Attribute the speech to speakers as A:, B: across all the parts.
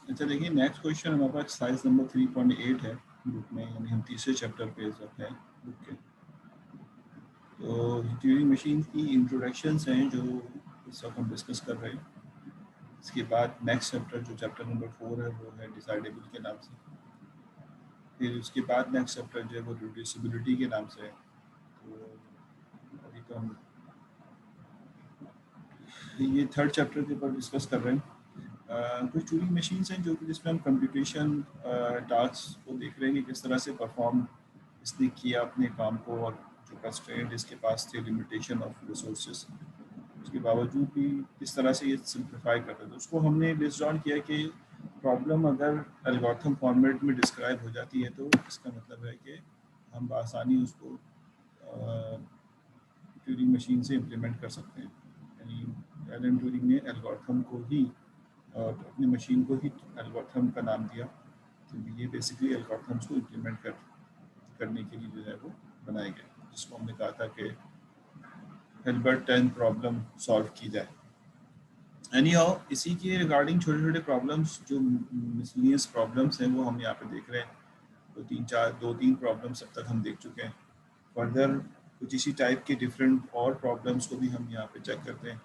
A: अच्छा देखिए, next question हमारे पास एक्सरसाइज नंबर 3.8 है बुक में, यानी हम तीसरे चैप्टर पे है बुक के। तो ट्यूरिंग मशीन की इंट्रोडक्शंस हैं जो इस वक्त हम डिस्कस कर रहे हैं। इसके बाद नेक्स्ट चैप्टर जो चैप्टर नंबर 4 है वो है डिसाइडेबल के नाम से। फिर उसके बाद नेक्स्ट चैप्टर जो है वो रिड्यूसिबिलिटी के नाम से है। तो अभी तो हम ये थर्ड चैप्टर के ऊपर डिस्कस कर रहे हैं। कुछ ट्यूरिंग मशीन्स हैं जो कि जिसमें हम कंप्यूटेशन टास्क को देख रहे हैं कि किस तरह से परफॉर्म इसने किया अपने काम को, और जो कंस्ट्रेंट इसके पास थे, लिमिटेशन ऑफ रिसोर्सेज, उसके बावजूद भी किस तरह से ये सिंप्लीफाई करता है। तो उसको हमने लिस्ट डाउन किया कि प्रॉब्लम अगर एल्गोरिथम फॉर्मेट में डिस्क्राइब हो जाती है तो इसका मतलब है कि हम बआसानी उसको ट्यूरिंग मशीन से इम्प्लीमेंट कर सकते हैं। यानी एलन ट्यूरिंग ने एल्गोरिथम को ही और अपनी मशीन को ही एल्गोरिथम का नाम दिया। तो ये बेसिकली एल्गोरिथम्स को इम्प्लीमेंट करने के लिए जो है वो बनाए गए, जिसको हमने कहा था कि हिल्बर्ट 10 प्रॉब्लम सॉल्व की जाए। एनी हाउ, इसी के रिगार्डिंग छोटे छोटे प्रॉब्लम्स जो मिसलिनियस प्रॉब्लम्स हैं वो हम यहाँ पे देख रहे हैं। तो दो तीन प्रॉब्लम्स अब तक हम देख चुके हैं। फर्दर कुछ इसी टाइप के डिफरेंट और प्रॉब्लम्स को भी हम यहाँ पे चेक करते हैं।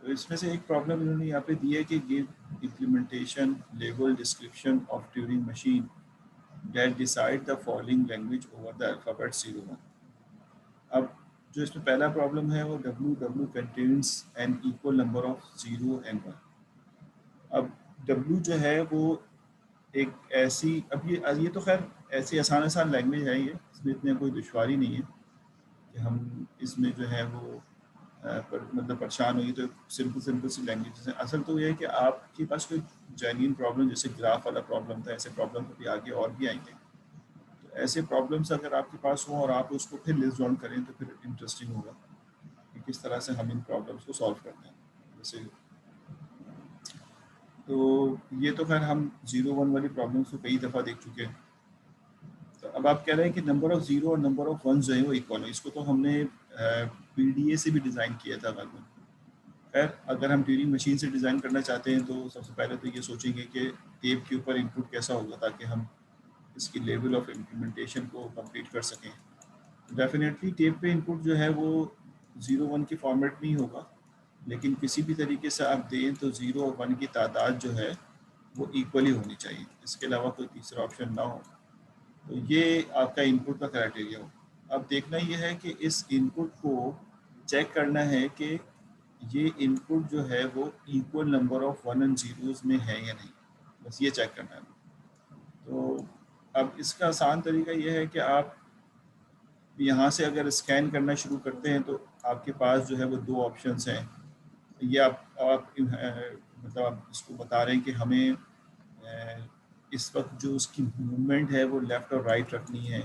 A: तो इसमें से एक प्रॉब्लम इन्होंने यहाँ पे दी है कि give implementation level description of Turing machine that decide the following language over the alphabet 01। अब जो इसमें पहला प्रॉब्लम है वो W contains an equal number of 0 and 1। अब W जो है वो एक ऐसी, अब ये तो खैर ऐसी आसान आसान लैंग्वेज है, ये इसमें इतनी कोई दुश्वारी नहीं है कि हम इसमें जो है वो मतलब परेशान हुई। तो सिंपल सी लैंग्वेज है। असल तो ये है कि आपके पास कोई जेन्युइन प्रॉब्लम, जैसे ग्राफ वाला प्रॉब्लम था, ऐसे प्रॉब्लम कभी आगे और भी आएंगे। तो ऐसे प्रॉब्लम्स अगर आपके पास हों और आप उसको फिर लिस्ट डाउन करें तो फिर इंटरेस्टिंग होगा कि किस तरह से हम इन प्रॉब्लम्स को सॉल्व करते हैं। जैसे तो ये तो खैर हम 0 1 वाली प्रॉब्लम्स को कई दफ़ा देख चुके हैं। तो अब आप कह रहे हैं कि नंबर ऑफ़ ज़ीरो और नंबर ऑफ़ वन जो है वो इक्वल है। इसको तो हमने PDA से भी डिज़ाइन किया था बाद में। खैर, अगर हम ट्यूरिंग मशीन से डिज़ाइन करना चाहते हैं तो सबसे पहले तो ये सोचेंगे कि टेप के ऊपर इनपुट कैसा होगा ताकि हम इसकी लेवल ऑफ इम्प्लीमेंटेशन को कंप्लीट कर सकें। डेफिनेटली टेप पे इनपुट जो है वो 0 1 के फॉर्मेट में ही होगा, लेकिन किसी भी तरीके से आप दें तो 0 और 1 की तादाद जो है वो इक्वली होनी चाहिए, इसके अलावा कोई तीसरा ऑप्शन ना हो। तो ये आपका इनपुट का क्राइटेरिया हो। अब देखना ये है कि इस इनपुट को चेक करना है कि ये इनपुट जो है वो equal number of one and zeros में है या नहीं, बस ये चेक करना है। तो अब इसका आसान तरीका ये है कि आप यहाँ से अगर स्कैन करना शुरू करते हैं तो आपके पास जो है वो दो ऑप्शंस हैं। ये आप मतलब आप इसको बता रहे हैं कि हमें इस वक्त जो उसकी मूवमेंट है वो लेफ़्ट और राइट रखनी है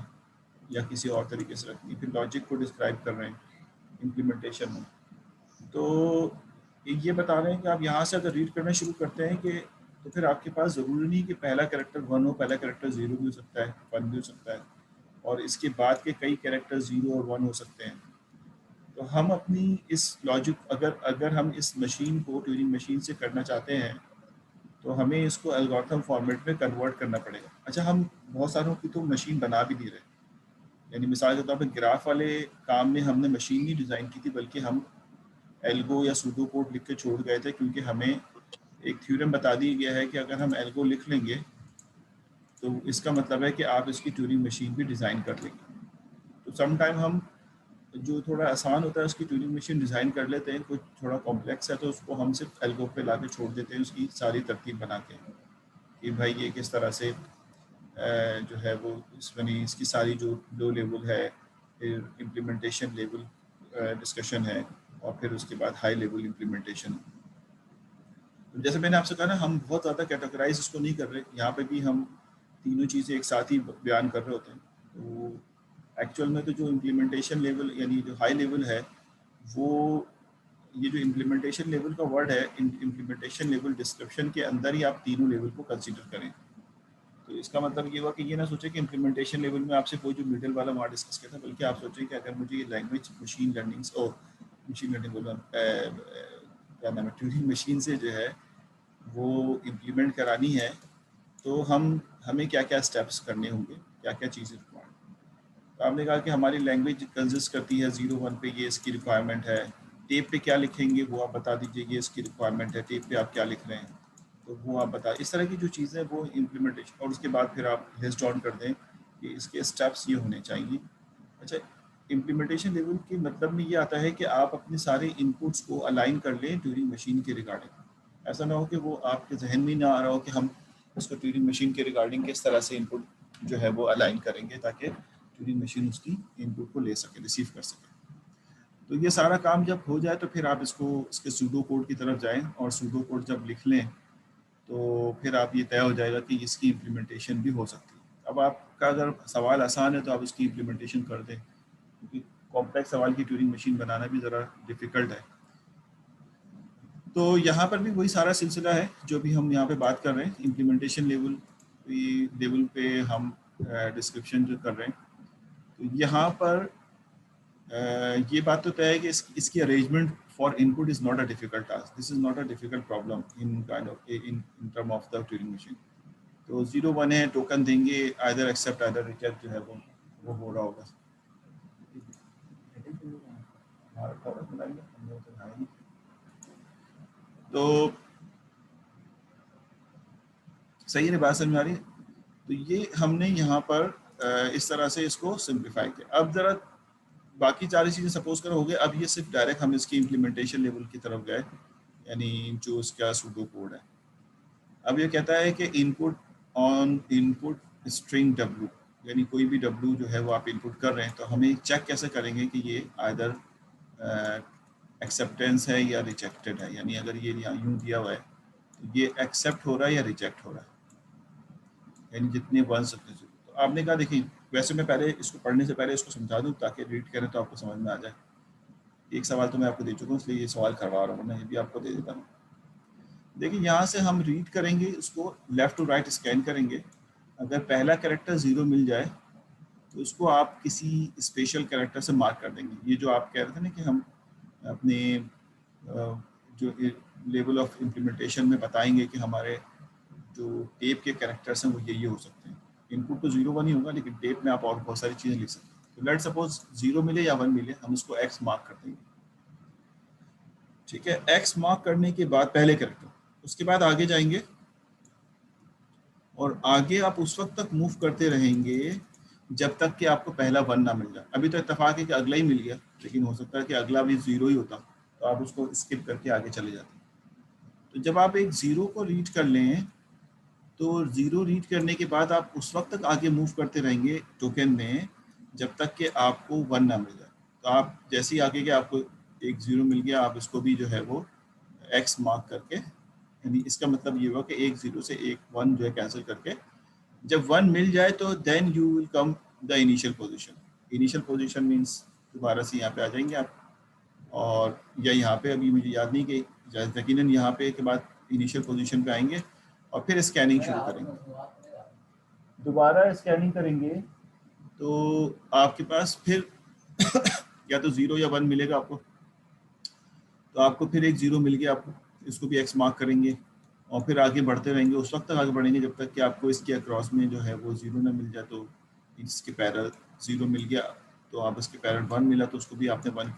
A: या किसी और तरीके से रखनी है। फिर लॉजिक को डिस्क्राइब कर रहे हैं इम्प्लीमेंटेशन में। तो ये बता रहे हैं कि आप यहाँ से अगर रीड करना शुरू करते हैं कि तो फिर आपके पास ज़रूरी नहीं कि पहला कैरेक्टर 1 हो, पहला कैरेक्टर 0 भी हो सकता है, 1 भी हो सकता है, और इसके बाद के कई कैरेक्टर 0 और 1 हो सकते हैं। तो हम अपनी इस लॉजिक, अगर अगर हम इस मशीन को ट्यूरिंग मशीन से करना चाहते हैं तो हमें इसको एल्गोरिथम फॉर्मेट में कन्वर्ट करना पड़ेगा। अच्छा, हम बहुत सारों की तो मशीन बना भी नहीं रहे। यानी मिसाल के तौर पर ग्राफ वाले काम में हमने मशीन नहीं डिज़ाइन की थी, बल्कि हम एल्गो या सूडो कोड लिख के छोड़ गए थे, क्योंकि हमें एक थ्योरम बता दिया गया है कि अगर हम एल्गो लिख लेंगे तो इसका मतलब है कि आप इसकी ट्यूरिंग मशीन भी डिज़ाइन कर लेंगे। तो सम टाइम हम जो थोड़ा आसान होता है उसकी ट्यूरिंग मशीन डिज़ाइन कर लेते हैं, कुछ थोड़ा कॉम्प्लेक्स है तो उसको हम सिर्फ एल्गो पे ला के छोड़ देते हैं, उसकी सारी तरतीब बना के कि भाई ये किस तरह से जो है वो इसकी सारी जो लो लेवल है, फिर इम्प्लीमेंटेशन लेवल डिस्कशन है, और फिर उसके बाद हाई लेवल इम्प्लीमेंटेशन। तो जैसे मैंने आपसे कहा ना, हम बहुत ज़्यादा कैटेगराइज इसको नहीं कर रहे। यहाँ पे भी हम तीनों चीज़ें एक साथ ही बयान कर रहे होते हैं। तो एक्चुअल में तो जो इम्प्लीमेंटेशन लेवल यानी जो हाई लेवल है वो, ये जो इम्प्लीमेंटेशन लेवल का वर्ड है, इम्प्लीमेंटेशन लेवल डिस्क्रिप्शन के अंदर ही आप तीनों लेवल को कंसिडर करें। तो इसका मतलब ये हुआ कि ये ना सोचें कि इम्प्लीमेंटेशन लेवल में आपसे कोई जो मिडिल वाला वहाँ डिस्कस किया था, बल्कि आप सोचें कि अगर मुझे ये लैंग्वेज मशीन लर्निंग बोला क्या नाम है, ट्यूरिंग मशीन से जो है वो इम्प्लीमेंट करानी है तो हमें क्या क्या स्टेप्स करने होंगे, क्या क्या चीज़ें रिक्वायर्ड। तो आपने कहा कि हमारी लैंग्वेज कंसिस्ट करती है 0-1 पे, ये इसकी रिक्वायरमेंट है। टेप पे क्या लिखेंगे वो आप बता दीजिए, ये इसकी रिक्वायरमेंट है। टेप पे आप क्या लिख रहे हैं तो वो आप बता, इस तरह की जो चीज़ें वो इम्प्लीमेंटेशन, और उसके बाद फिर आप लिस्ट डाउन कर दें कि इसके स्टेप्स ये होने चाहिए। अच्छा, इम्प्लीमेंटेशन लेवल के मतलब में ये आता है कि आप अपने सारे इनपुट्स को अलाइन कर लें ट्यूरिंग मशीन के रिगार्डिंग। ऐसा ना हो कि वो आपके जहन में ना आ रहा हो कि हम उसको ट्यूरिंग मशीन के रिगार्डिंग किस तरह से इनपुट जो है वो अलाइन करेंगे ताकि ट्यूरिंग मशीन उसकी इनपुट को ले सके, रिसीव कर सके। तो ये सारा काम जब हो जाए तो फिर आप इसके सूडो कोड की तरफ जाएं, और सूडो कोड जब लिख लें तो फिर आप ये तय हो जाएगा कि इसकी इम्प्लीमेंटेशन भी हो सकती है। अब आपका अगर सवाल आसान है तो आप इसकी इम्प्लीमेंटेशन कर दें, क्योंकि कॉम्प्लेक्स सवाल की ट्यूरिंग मशीन बनाना भी ज़रा डिफ़िकल्ट है। तो यहाँ पर भी वही सारा सिलसिला है जो भी हम यहाँ पे बात कर रहे हैं, इम्प्लीमेंटेशन लेवल पे हम डिस्क्रिप्शन जो कर रहे हैं। तो यहाँ पर ये बात तो तय है कि इसकी arrangement for input is not a difficult task, this is not a difficult problem in kind of in term of the Turing machine. तो 0-1 है, टोकन देंगे, आइदर एक्सेप्ट आइदर रिजेक्ट जो है वो हो रहा होगा। तो सही है, बात समझ में आ रही है। तो ये हमने यहाँ पर इस तरह से इसको सिंप्लीफाई किया। अब ज़रा बाकी सारी चीज़ें सपोज करो हो गए, अब ये सिर्फ डायरेक्ट हम इसकी इम्प्लीमेंटेशन लेवल की तरफ गए, यानी जो इसका सूडो कोड है। अब ये कहता है कि इनपुट स्ट्रिंग w, यानी कोई भी w जो है वो आप इनपुट कर रहे हैं, तो हमें चेक कैसे करेंगे कि ये आइदर एक्सेप्टेंस है या रिजेक्टेड है। यानी अगर ये यहाँ यूँ दिया हुआ है तो ये एक्सेप्ट हो रहा है या रिजेक्ट हो रहा है, यानी जितने वंस उतने जीरो। तो आपने कहा देखिए, वैसे मैं पहले इसको पढ़ने से पहले इसको समझा दूँ ताकि रीड करें तो आपको समझ में आ जाए। एक सवाल तो मैं आपको दे चुका हूँ, इसलिए ये सवाल करवा रहा हूँ, मैं ये भी आपको दे देता हूँ। देखिए यहाँ से हम रीड करेंगे, उसको लेफ़्ट टू राइट स्कैन करेंगे। अगर पहला कैरेक्टर 0 मिल जाए तो इसको आप किसी स्पेशल कैरेक्टर से मार्क कर देंगे। ये जो आप कह रहे थे ना कि हम अपने जो लेवल ऑफ इम्प्लीमेंटेशन में बताएंगे कि हमारे जो टेप के कैरेक्टर्स हैं वो ये हो सकते हैं। इनपुट तो 0-1 ही होगा, लेकिन टेप में आप और बहुत सारी चीज़ें लिख सकते हैं। तो लेट सपोज 0 मिले या 1 मिले, हम उसको x मार्क कर देंगे। ठीक है, x मार्क करने के बाद पहले कैरेक्टर, उसके बाद आगे जाएंगे और आगे आप उस वक्त तक मूव करते रहेंगे जब तक कि आपको पहला 1 ना मिल जाए। अभी तो इत्तेफाक है कि अगला ही मिल गया, लेकिन हो सकता है कि अगला भी 0 ही होता, तो आप उसको स्किप करके आगे चले जाते। तो जब आप एक 0 को रीड कर लें तो 0 रीड करने के बाद आप उस वक्त तक आगे मूव करते रहेंगे टोकन में जब तक कि आपको 1 ना मिल जाए। तो आप जैसे ही आगे के आपको एक 0 मिल गया, आप इसको भी जो है वो x मार्क करके, यानी इसका मतलब ये हुआ कि एक 0 से एक 1 जो है कैंसिल करके जब 1 मिल जाए तो then you will come the initial position. Initial position means दोबारा से यहाँ पे आ जाएंगे आप, और या यहाँ पे अभी मुझे याद नहीं कि यकीनन यहाँ पे के बाद इनिशियल पोजीशन पे आएंगे और फिर स्कैनिंग शुरू करेंगे। दोबारा स्कैनिंग करेंगे तो आपके पास फिर या तो 0 या 1 मिलेगा आपको, तो आपको फिर एक 0 मिल गया, आपको इसको भी x मार्क करेंगे और फिर आगे बढ़ते रहेंगे। उस वक्त तक आगे बढ़ेंगे जब तक कि आपको इसके अक्रॉस में जो है वो 0 ना मिल जाए। तो इसके पैरेलल 0 मिल गया तो आप इसके पैरेलल 1 मिला तो उसको भी आपने 1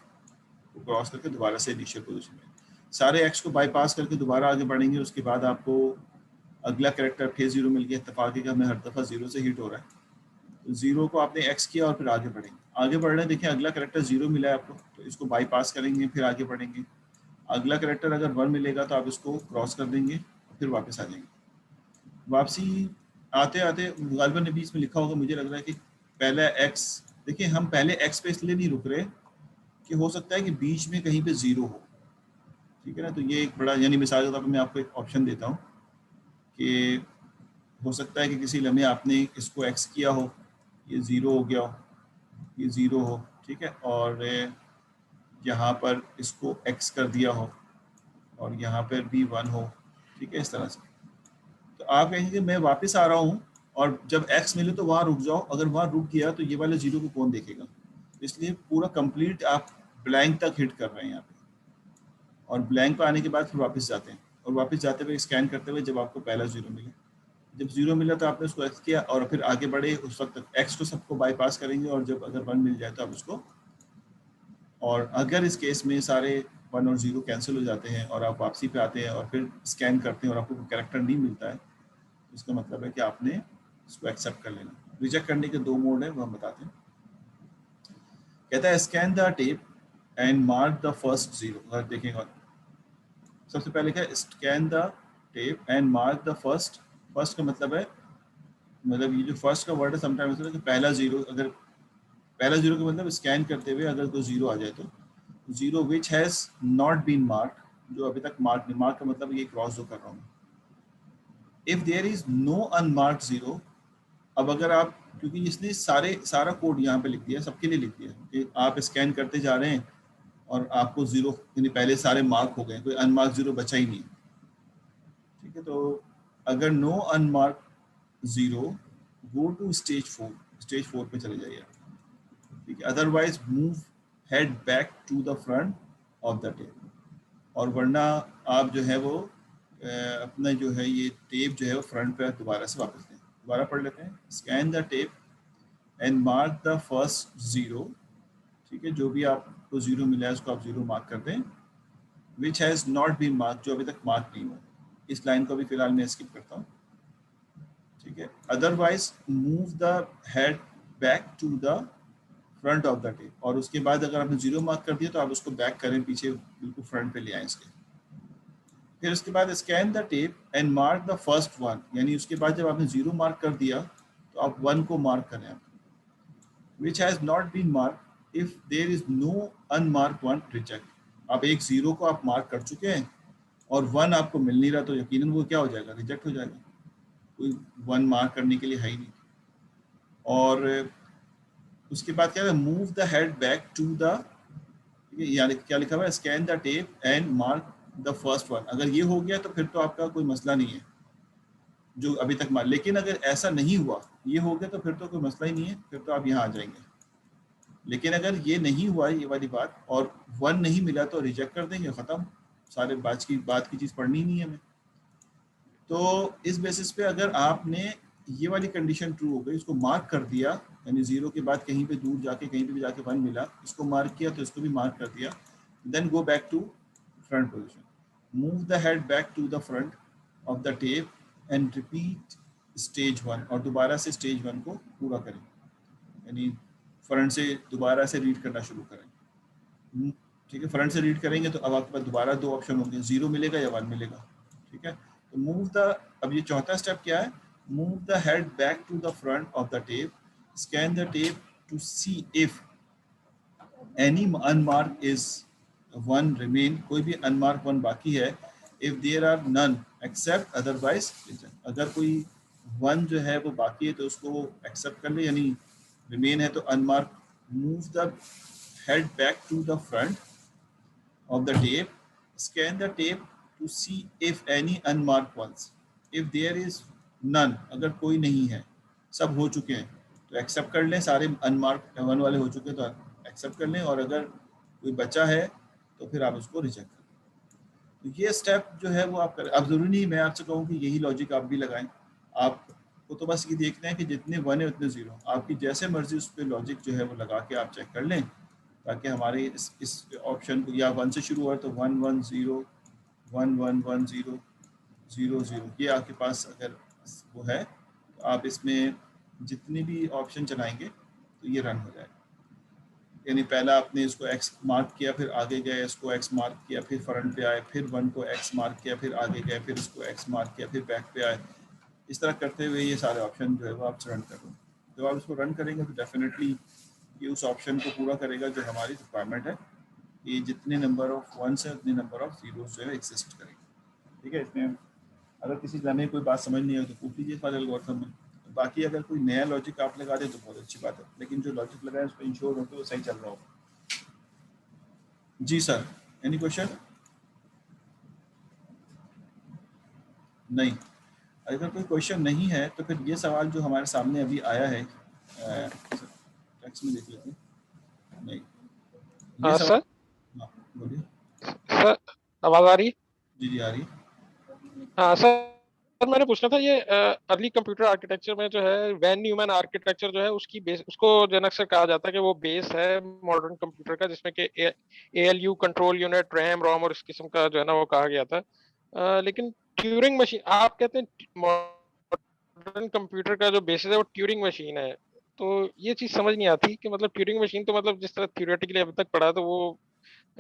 A: को क्रॉस करके दोबारा से इनिशियल पोजीशन में सारे x को बाईपास करके दोबारा आगे बढ़ेंगे। उसके बाद आपको अगला कैरेक्टर फिर 0 मिल गया। इत्तेफाक है कि हमें हर दफ़ा 0 से हिट हो रहा है, तो 0 को आपने x किया और फिर आगे बढ़ेंगे। आगे बढ़ रहे हैं, देखिए अगला कैरेक्टर 0 मिला है आपको, तो इसको बाईपास करेंगे, फिर आगे बढ़ेंगे। अगला कैरेक्टर अगर 1 मिलेगा तो आप इसको क्रॉस कर देंगे, फिर वापस आ जाएंगे। वापसी आते आते गालिबन ने बीच में लिखा होगा, मुझे लग रहा है कि पहला x, देखिए हम पहले x पे इसलिए नहीं रुक रहे कि हो सकता है कि बीच में कहीं पे 0 हो। ठीक है ना, तो ये एक बड़ा, यानी मिसाल के तौर पर मैं आपको एक ऑप्शन देता हूँ कि हो सकता है कि किसी लम्हे आपने इसको x किया हो, ये 0 हो गया हो, ये 0 हो, ठीक है, और यहाँ पर इसको x कर दिया हो और यहाँ पर भी 1 हो, ठीक है, इस तरह से। तो आप कहेंगे कि मैं वापस आ रहा हूँ और जब x मिले तो वहाँ रुक जाओ। अगर वहाँ रुक गया तो ये वाले 0 को कौन देखेगा, इसलिए पूरा कंप्लीट आप ब्लैंक तक हिट कर रहे हैं यहाँ पे, और ब्लैंक पे आने के बाद फिर वापस जाते हैं और वापस जाते हुए स्कैन करते हुए जब आपको पहला 0 मिले, जब 0 मिला तो आपने उसको एक्स किया और फिर आगे बढ़े, उस वक्त एक्स को सबको बाईपास करेंगे और जब अगर 1 मिल जाए तो आप उसको, और अगर इस केस में सारे 1 और 0 कैंसिल हो जाते हैं और आप वापसी पे आते हैं और फिर स्कैन करते हैं और आपको कोई कैरेक्टर नहीं मिलता है, तो इसका मतलब है कि आपने इसको एक्सेप्ट कर लेना। रिजेक्ट करने के 2 मोड है, वो हम बताते हैं। कहता है scan the tape and mark the first 0। अगर देखेंगे सबसे पहले क्या, scan the tape and mark the first. First का मतलब है, मतलब ये जो फर्स्ट का वर्ड है समटाइम्स होता है कि पहला 0, अगर पहला 0 का मतलब स्कैन करते हुए अगर कोई 0 आ जाए तो 0 which has not been mark, जो अभी तक मार्क नहीं, मार्क का मतलब ये क्रॉस जो कर रहा हूँ। If there is no unmarked 0, अब अगर आप, क्योंकि इसने सारा कोड यहाँ पे लिख दिया, सबके लिए लिख दिया कि आप स्कैन करते जा रहे हैं और आपको 0, यानी पहले सारे मार्क हो गए, कोई अनमार्क 0 बचा ही नहीं, ठीक है। तो अगर no unmark 0, go to stage 4 पे चले जाइए, ठीक है। Otherwise move head back to the front of the tape, और वरना आप जो है वो अपना जो है ये टेप जो है वो फ्रंट पे दोबारा से वापस लें। दोबारा पढ़ लेते हैं। Scan the tape and mark the first 0, ठीक है, जो भी आपको 0 मिला है उसको आप 0 मार्क कर दें। Which has not been mark, जो अभी तक मार्क नहीं हुआ। इस लाइन को भी फिलहाल मैं स्किप करता हूँ, ठीक है। Otherwise move the head back to the front of the tape, और उसके बाद अगर आपने 0 मार्क कर दिया तो आप उसको बैक करें, पीछे बिल्कुल फ्रंट पे ले आए इसके। फिर उसके बाद scan the tape and mark the first 1, यानी उसके बाद जब आपने 0 मार्क कर दिया तो आप 1 को मार्क करें आप। Which has not been mark, if there is no unmark 1, reject. आप एक 0 को आप मार्क कर चुके हैं और 1 आपको मिल नहीं रहा, तो यकीनन वो क्या हो जाएगा, रिजेक्ट हो जाएगा, कोई 1 मार्क करने के लिए है ही नहीं। और उसके बाद क्या है, move the head back to the, यानी क्या लिखा हुआ है, scan the tape and mark the first 1। अगर ये हो गया तो फिर तो आपका कोई मसला नहीं है जो अभी तक मार, लेकिन अगर ऐसा नहीं हुआ, ये हो गया तो फिर तो कोई मसला ही नहीं है, फिर तो आप यहाँ आ जाएंगे। लेकिन अगर ये नहीं हुआ ये वाली बात और 1 नहीं मिला तो रिजेक्ट कर देंगे, ख़त्म, सारे बात की चीज़ पढ़नी ही नहीं है हमें। तो इस बेसिस पे अगर आपने ये वाली कंडीशन ट्रू हो गई, उसको मार्क कर दिया, यानी 0 के बाद कहीं पे दूर जाके कहीं पे भी जाके 1 मिला, इसको मार्क किया तो इसको भी मार्क कर दिया, then go back to front position, move the head back to the front of the tape and repeat stage 1, और दोबारा से स्टेज 1 को पूरा करें, यानी फ्रंट से दोबारा से रीड करना शुरू करें, ठीक है। फ्रंट से रीड करेंगे तो अब आपके पास दोबारा 2 ऑप्शन होंगे, 0 मिलेगा या 1 मिलेगा, ठीक है। तो मूव द, अब ये चौथा स्टेप क्या है, move the head back to the front of the tape, scan the tape to see if any unmark is 1 remain, कोई भी अनमार्क 1 बाकी है, if there are none accept otherwise, अगर कोई 1 जो है वो बाकी है तो उसको एक्सेप्ट कर ले, यानी रिमेन है तो unmark, move the head back to the front of the tape, scan the tape to see if any unmarked ones, if there is none, अगर कोई नहीं है, सब हो चुके हैं तो एक्सेप्ट कर लें, सारे अनमार्क 1 वाले हो चुके हैं तो एक्सेप्ट कर लें, और अगर कोई बचा है तो फिर आप उसको रिजेक्ट कर लें। तो ये स्टेप जो है वो आप करें। अब ज़रूरी नहीं मैं आपसे कहूँ कि यही लॉजिक आप भी लगाएं, आपको तो बस ये देखना है कि जितने 1 है उतने 0, आपकी जैसे मर्जी उस पर लॉजिक जो है वो लगा के आप चेक कर लें, ताकि हमारे इस ऑप्शन को, या 1 से शुरू हुआ तो 1 1 0 1 1 1 0 0 0, ये आपके पास अगर वो है तो आप इसमें जितने भी ऑप्शन चलाएंगे तो ये रन हो जाएगा। यानी पहला आपने इसको x मार्क किया, फिर आगे गए, इसको x मार्क किया, फिर फ्रंट पे आए, फिर 1 को x मार्क किया, फिर आगे गए, फिर इसको x मार्क किया, फिर बैक पे आए, इस तरह करते हुए ये सारे ऑप्शन जो है वो आप रन कर लो। जब आप इसको रन करेंगे तो डेफिनेटली ये उस ऑप्शन को पूरा करेगा जो हमारी रिक्वायरमेंट है, ये जितने नंबर ऑफ 1 है उतने नंबर ऑफ 0 जो है एग्जिस्ट करेंगे, ठीक है। इसमें अगर किसी जाने कोई बात समझ नहीं आए तो पूछ लीजिए फाइल एल्गोरिथम में, बाकी अगर कोई नया लॉजिक आप लगा दे तो बहुत अच्छी बात है, लेकिन जो लॉजिक लगाए उस पर इंश्योर हो तो सही चल रहा हो। जी सर, एनी क्वेश्चन? नहीं, अगर कोई क्वेश्चन नहीं है तो फिर ये सवाल जो हमारे सामने अभी आया है, टेक्स्ट में देख लेते हैं। नहीं, ये
B: हाँ
A: सवाल,
B: सर।
A: हाँ बोलिए।
B: सर आवाज आ रही है?
A: जी जी आ रही है।
B: हाँ सर, मैंने पूछना था ये अर्ली कंप्यूटर आर्किटेक्चर में जो है वैन न्यूमैन आर्किटेक्चर जो है उसकी बेस, उसको जनक से कहा जाता है कि वो बेस है मॉडर्न कंप्यूटर का, जिसमें कि एएलयू, कंट्रोल यूनिट, रैम, रोम और इस किस्म का जो है ना वो कहा गया था। लेकिन ट्यूरिंग मशीन आप कहते हैं मॉडर्न कंप्यूटर का जो बेसिस है वो ट्यूरिंग मशीन है, तो ये चीज समझ नहीं आती कि मतलब ट्यूरिंग मशीन तो मतलब जिस तरह थ्योरेटिकली अभी तक पढ़ा तो वो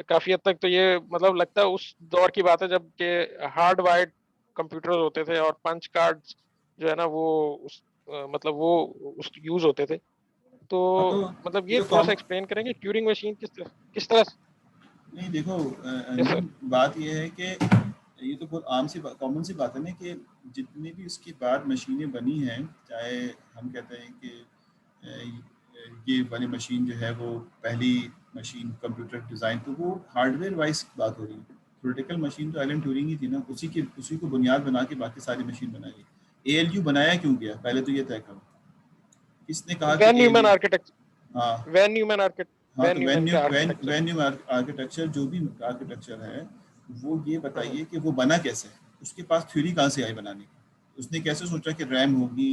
B: काफी हद तक तो ये मतलब लगता है उस दौर की बात है जब के हार्ड वायर्ड कंप्यूटर होते थे और पंच कार्ड्स जो है ना वो उस मतलब वो उस यूज होते थे। तो
A: हाँ तो
B: मतलब
A: ये
B: ये
A: तो
B: थोड़ा
A: कॉम
B: सा एक्सप्लेन करेंगे ट्यूरिंग मशीन किस तरह से।
A: नहीं देखो
B: यस सर।
A: अंजुम, बात ये है कि ये तो बहुत आम सी कॉमन सी बात है ना कि जितनी भी उसके बाद मशीनें बनी हैं, चाहे हम कहते हैं कि ये वाली मशीन जो है वो पहली मशीन कंप्यूटर डिज़ाइन, तो वो हार्डवेयर वाइज बात हो रही है। थ्योरेटिकल मशीन तो एलन ट्यूरिंग ही थी ना, उसी को बुनियाद बना के बाकी सारी मशीन बनाई। एएलयू बनाया क्यों गया, पहले तो ये तय करो, किसने कहा कि
B: वैन न्यूमैन
A: एएलयू।
B: आर्किटेक्चर,
A: हाँ
B: वैन न्यूमैन आर्किट
A: हाँ,
B: वैन
A: तो
B: न्यूमैन का आर्किटेक्चर।
A: वैन न्यू आर्किटेक्चर, जो भी आर्किटेक्चर है, वो ये
B: हम्म
A: बताइए कि वो बना कैसे, उसके पास थ्योरी कहाँ से आई बनाने की, उसने कैसे सोचा कि रैम होगी,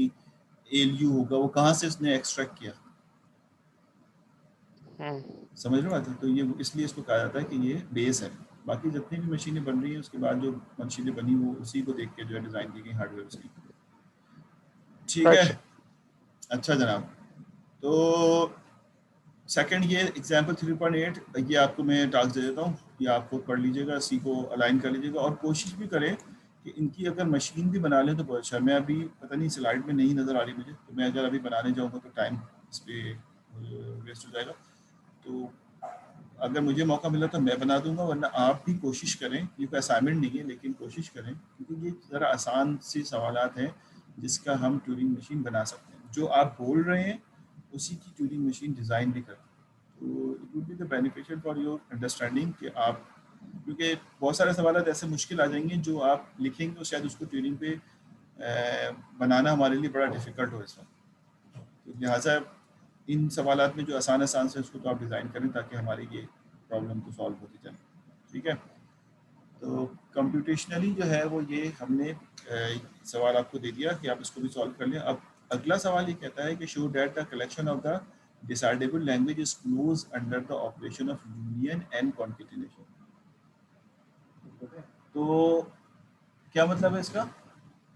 A: एएलयू होगा, वो कहाँ से उसने एक्सट्रैक्ट किया।
B: हम्म
A: समझ रहे हो बात है? तो ये इसलिए इसको कहा जाता है कि ये बेस है। बाकी जितनी भी मशीनें बन रही हैं उसके बाद जो मशीनें बनी वो उसी को देख के जो है डिज़ाइन की गई हार्डवेयर उसकी। ठीक है,
B: राइट सर।
A: अच्छा जनाब। तो सेकंड ये एग्जाम्पल 3.8, ये आपको मैं टास्क दे देता हूँ, ये आप खुद पढ़ लीजिएगा, इसी को अलाइन कर लीजिएगा और कोशिश भी करें कि इनकी अगर मशीन भी बना लें तो बहुत अच्छा है। मैं अभी पता नहीं स्लाइड में नहीं नज़र आ रही मुझे, तो मैं अगर अभी बनाने जाऊँगा तो टाइम इस पर वेस्ट हो जाएगा। तो अगर मुझे मौका मिला तो मैं बना दूंगा, वरना आप भी कोशिश करें, ये कोई असाइनमेंट नहीं है लेकिन कोशिश करें, क्योंकि ये ज़रा आसान से सवालात हैं जिसका हम ट्यूरिंग मशीन बना सकते हैं। जो आप बोल रहे हैं उसी की ट्यूरिंग मशीन डिज़ाइन भी करें, तो it would be the beneficial for your understanding कि आप, क्योंकि बहुत सारे सवाल ऐसे मुश्किल आ जाएंगे जो आप लिखेंगे तो शायद उसको ट्यूरिंग पे बनाना हमारे लिए बड़ा डिफ़िकल्ट हो इस वक्त। तो लिहाजा इन सवालात में जो आसान आसान से उसको तो आप डिज़ाइन करें ताकि हमारी ये प्रॉब्लम तो सॉल्व होती जाए। ठीक है, तो कंप्यूटेशनली जो है वो ये हमने सवाल आपको दे दिया कि आप इसको भी सॉल्व कर लें। अब अगला सवाल ये कहता है कि show that the collection of the decidable language is close under the operation of union and concatenation. तो क्या मतलब है इसका?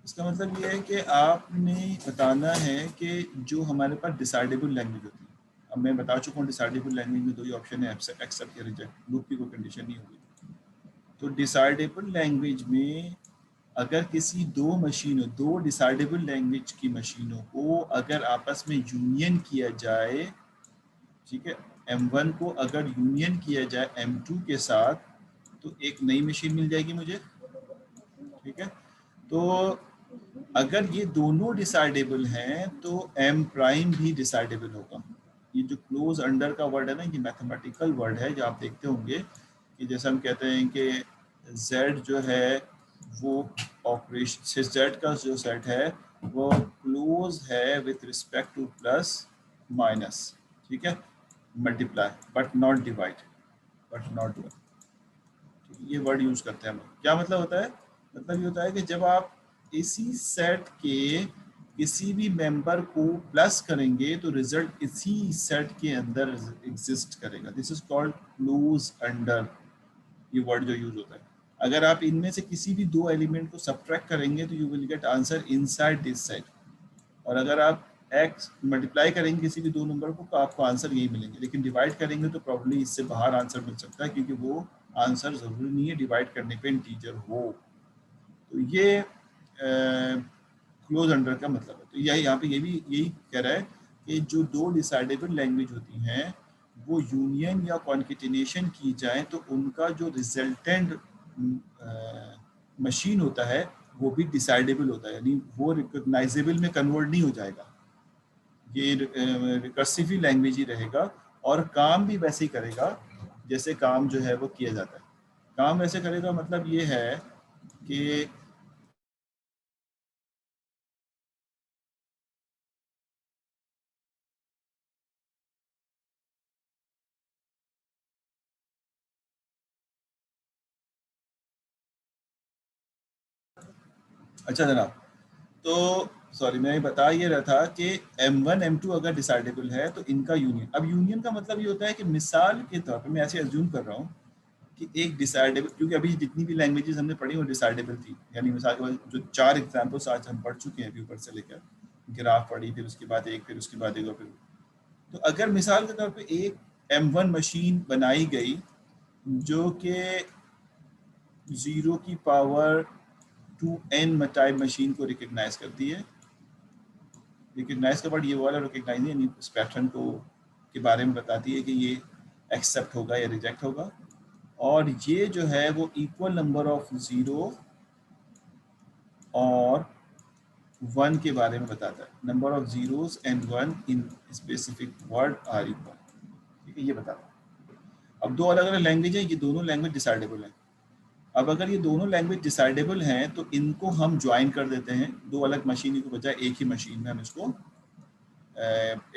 A: इसका मतलब ये है कि आपने बताना है कि जो हमारे पास डिसाइडेबल लैंग्वेज होती है, अब मैं बता चुका हूँ डिसाइडेबल लैंग्वेज में दो ही ऑप्शन है, एक्सेप्ट या रिजेक्ट, लूप की कोई कंडीशन नहीं होगी। तो डिसाइडेबल लैंग्वेज में अगर किसी दो डिसाइडेबल लैंग्वेज की मशीनों को अगर आपस में यूनियन किया जाए, ठीक है, M1 को अगर यूनियन किया जाए M2 के साथ, तो एक नई मशीन मिल जाएगी मुझे। ठीक है, तो अगर ये दोनों डिसाइडेबल हैं तो एम प्राइम भी डिसाइडेबल होगा। ये जो क्लोज अंडर का वर्ड है ना, ये मैथमेटिकल वर्ड है, जो आप देखते होंगे कि जैसे हम कहते हैं कि z जो है वो ऑपरेशन, z का जो सेट है वो क्लोज है with respect two plus minus, ठीक है, multiply but not divide, but not, ये वर्ड यूज करते हैं हम। क्या मतलब होता है? मतलब ये होता है कि जब आप इसी सेट के किसी भी मेंबर को प्लस करेंगे तो रिजल्ट इसी सेट के अंदर एग्जिस्ट करेगा। This is called close under, ये वर्ड जो यूज होता है। अगर आप इनमें से किसी भी दो एलिमेंट को सब्ट्रैक्ट करेंगे तो you will get answer inside this set, और अगर आप एक्स मल्टीप्लाई करेंगे किसी भी दो नंबर को तो आपको आंसर यही मिलेंगे, लेकिन डिवाइड करेंगे तो प्रॉब्लली इससे बाहर आंसर मिल सकता है, क्योंकि वो आंसर ज़रूरी नहीं है डिवाइड करने पे इंटीजर हो। तो ये क्लोज अंडर का मतलब है। तो यही यहाँ पे ये भी यही कह रहा है कि जो दो डिसाइडेबल लैंग्वेज होती हैं वो यूनियन या कॉन्केटिनेशन की जाए तो उनका जो रिजल्टेंट मशीन होता है वो भी डिसाइडेबल होता है, यानी वो रिकॉग्नाइजेबल में कन्वर्ट नहीं हो जाएगा, ये रिकर्सिव लैंग्वेज ही रहेगा और काम भी वैसे ही करेगा जैसे काम जो है वो किया जाता है। काम वैसे करेगा मतलब ये है कि अच्छा जनाब, तो सॉरी मैं बता ये रहा था कि M1 M2 अगर डिसाइडेबल है तो इनका यूनियन, अब यूनियन का मतलब ये होता है कि मिसाल के तौर पर मैं ऐसे अज्यूम कर रहा हूँ कि एक डिसाइडेबल, क्योंकि अभी जितनी भी लैंग्वेजेस हमने पढ़ी वो डिसाइडेबल थी, यानी मिसाल के बाद जो 4 एग्जाम्पल्स आज हम पढ़ चुके हैं अभी ऊपर से लेकर, ग्राफ पढ़ी, फिर उसके बाद एक, फिर उसके बाद एक, और फिर तो अगर मिसाल के तौर पे एक M1 मशीन बनाई गई जो कि 0 की पावर 2n टाइप मशीन को रिकग्नाइज करती है, रिकग्नाइज का वर्ड ये वाला रिकग्नाइज नहीं, यानी इस पैटर्न को के बारे में बताती है कि ये एक्सेप्ट होगा या रिजेक्ट होगा, और ये जो है वो इक्वल नंबर ऑफ 0 और 1 के बारे में बताता है, number of zeros and 1 in specific word are equal, ठीक है, ये बताता है। अब दो अलग अलग लैंग्वेज है, ये दोनों लैंग्वेज डिसाइडेबल है। अब अगर ये दोनों लैंग्वेज डिसाइडेबल हैं तो इनको हम ज्वाइन कर देते हैं, दो अलग मशीन के बजाय एक ही मशीन में हम इसको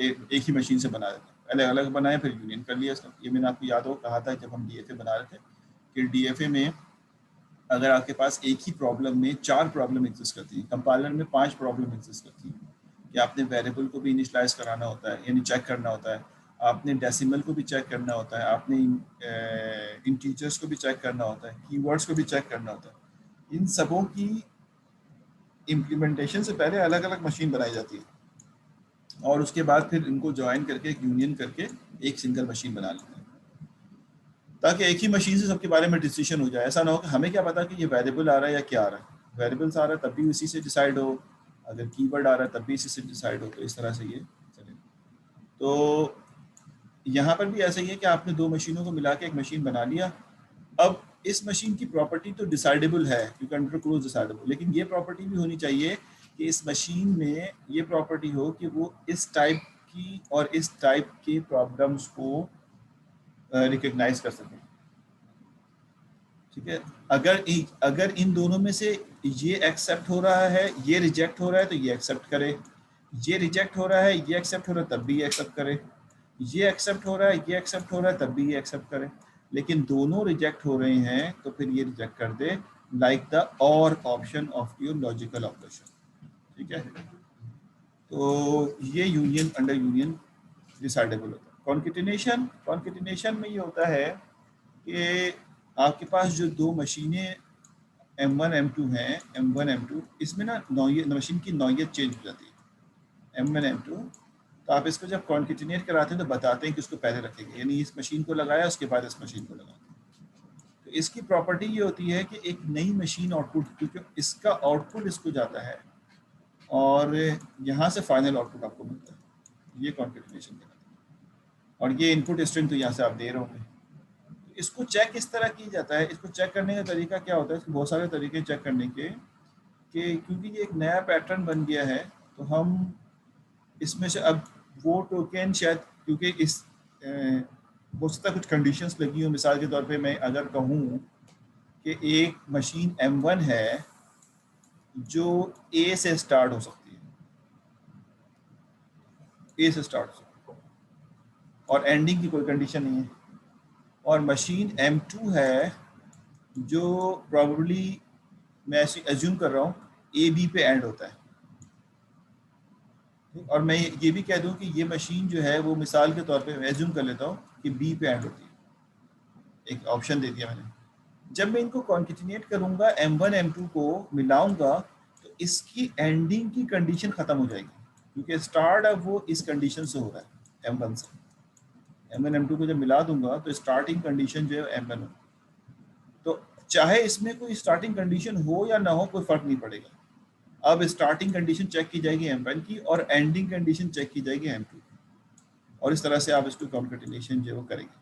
A: एक ही मशीन से बना देते हैं, अलग अलग बनाए फिर यूनियन कर लिया इसका। ये मैंने आपको याद हो कहा था जब हम DFA बना रहे थे कि DFA में अगर आपके पास एक ही प्रॉब्लम में 4 प्रॉब्लम एग्जिस्ट करती हैं, कंपाइलर में 5 प्रॉब्लम एग्जिस्ट करती हैं, कि आपने वेरिएबल को भी इनिशलाइज कराना होता है, यानी चेक करना होता है, आपने डेसिमल को भी चेक करना होता है, आपने इंटीजर्स को भी चेक करना होता है, कीवर्ड्स को भी चेक करना होता है। इन सबों की इम्प्लीमेंटेशन से पहले अलग अलग मशीन बनाई जाती है और उसके बाद फिर इनको ज्वाइन करके एक यूनियन करके एक सिंगल मशीन बना लेते हैं, ताकि एक ही मशीन से सबके बारे में डिसीजन हो जाए। ऐसा ना हो कि हमें क्या पता कि ये वेरिएबल आ रहा है या क्या आ रहा है, वेरिएबल्स आ रहा है तब भी इसी से डिसाइड हो, अगर कीवर्ड आ रहा है तब भी इसी से डिसाइड हो, तो इस तरह से ये चले। तो यहाँ पर भी ऐसा ही है कि आपने दो मशीनों को मिला के एक मशीन बना लिया। अब इस मशीन की प्रॉपर्टी तो डिसाइडेबल है क्योंकि अंडर क्लोज डिसाइडेबल, लेकिन ये प्रॉपर्टी भी होनी चाहिए कि इस मशीन में ये प्रॉपर्टी हो कि वो इस टाइप की और इस टाइप के प्रॉब्लम्स को रिकग्नाइज कर सके, ठीक है। अगर इन दोनों में से ये एक्सेप्ट हो रहा है, ये रिजेक्ट हो रहा है, तो ये एक्सेप्ट करे, ये रिजेक्ट हो रहा है, ये एक्सेप्ट हो रहा है, तब भी ये एक्सेप्ट करे, ये एक्सेप्ट हो रहा है, ये एक्सेप्ट हो रहा है, तब भी ये एक्सेप्ट करे। लेकिन दोनों रिजेक्ट हो रहे हैं तो फिर ये रिजेक्ट कर दे, लाइक द और option of your logical operation, ठीक है। तो ये यूनियन अंडर यूनियन डिसाइडेबल होता है। कॉन्केटिनेशन, कॉन्केटिनेशन में ये होता है कि आपके पास जो दो मशीनें M1 M2 हैं, M1 M2, इसमें ना नौयत मशीन की नौयत चेंज हो जाती है M1 M2। तो आप इसको जब कॉन्केटिनेट कराते हैं तो बताते हैं कि उसको पहले रखेंगे, यानी इस मशीन को लगाया उसके बाद इस मशीन को लगाते हैं। तो इसकी प्रॉपर्टी ये होती है कि एक नई मशीन आउटपुट, क्योंकि इसका आउटपुट इसको जाता है और यहाँ से फाइनल आउटपुट आपको मिलता है, ये कॉन्केटिनेशन कहलाता है। और ये इनपुट स्ट्रिंग तो यहाँ से आप दे रहे होंगे। इसको चेक किस तरह की जाता है, इसको चेक करने का तरीका क्या होता है, इसके बहुत सारे तरीके चेक करने के, कि क्योंकि ये एक नया पैटर्न बन गया है तो हम इसमें से अब वो टोकन शायद, क्योंकि इस हो सकता है कुछ कंडीशंस लगी हो, मिसाल के तौर पे मैं अगर कहूँ कि एक मशीन M1 है जो A से स्टार्ट हो सकती है, A से स्टार्ट हो सकती है और एंडिंग की कोई कंडीशन नहीं है, और मशीन M2 है जो प्रॉबली मैं ऐसे एज्यूम कर रहा हूँ A B पे एंड होता है, और मैं ये भी कह दूं कि ये मशीन जो है वो मिसाल के तौर पे मैं एज्यूम कर लेता हूँ कि B पे एंड होती है, एक ऑप्शन दे दिया मैंने। जब मैं इनको कॉन्केटिनेट करूंगा M1 M2 को मिलाऊंगा तो इसकी एंडिंग की कंडीशन खत्म हो जाएगी, क्योंकि स्टार्ट अब वो इस कंडीशन से हो रहा है M1 से। M1 M2 को जब मिला दूंगा तो स्टार्टिंग कंडीशन जो है M1 हो, तो चाहे इसमें कोई स्टार्टिंग कंडीशन हो या ना हो कोई फर्क नहीं पड़ेगा। अब स्टार्टिंग कंडीशन चेक की जाएगी M1 की और एंडिंग कंडीशन चेक की जाएगी M2 की, और इस तरह से आप इसको कॉन्केटिनेशन जो करेंगे।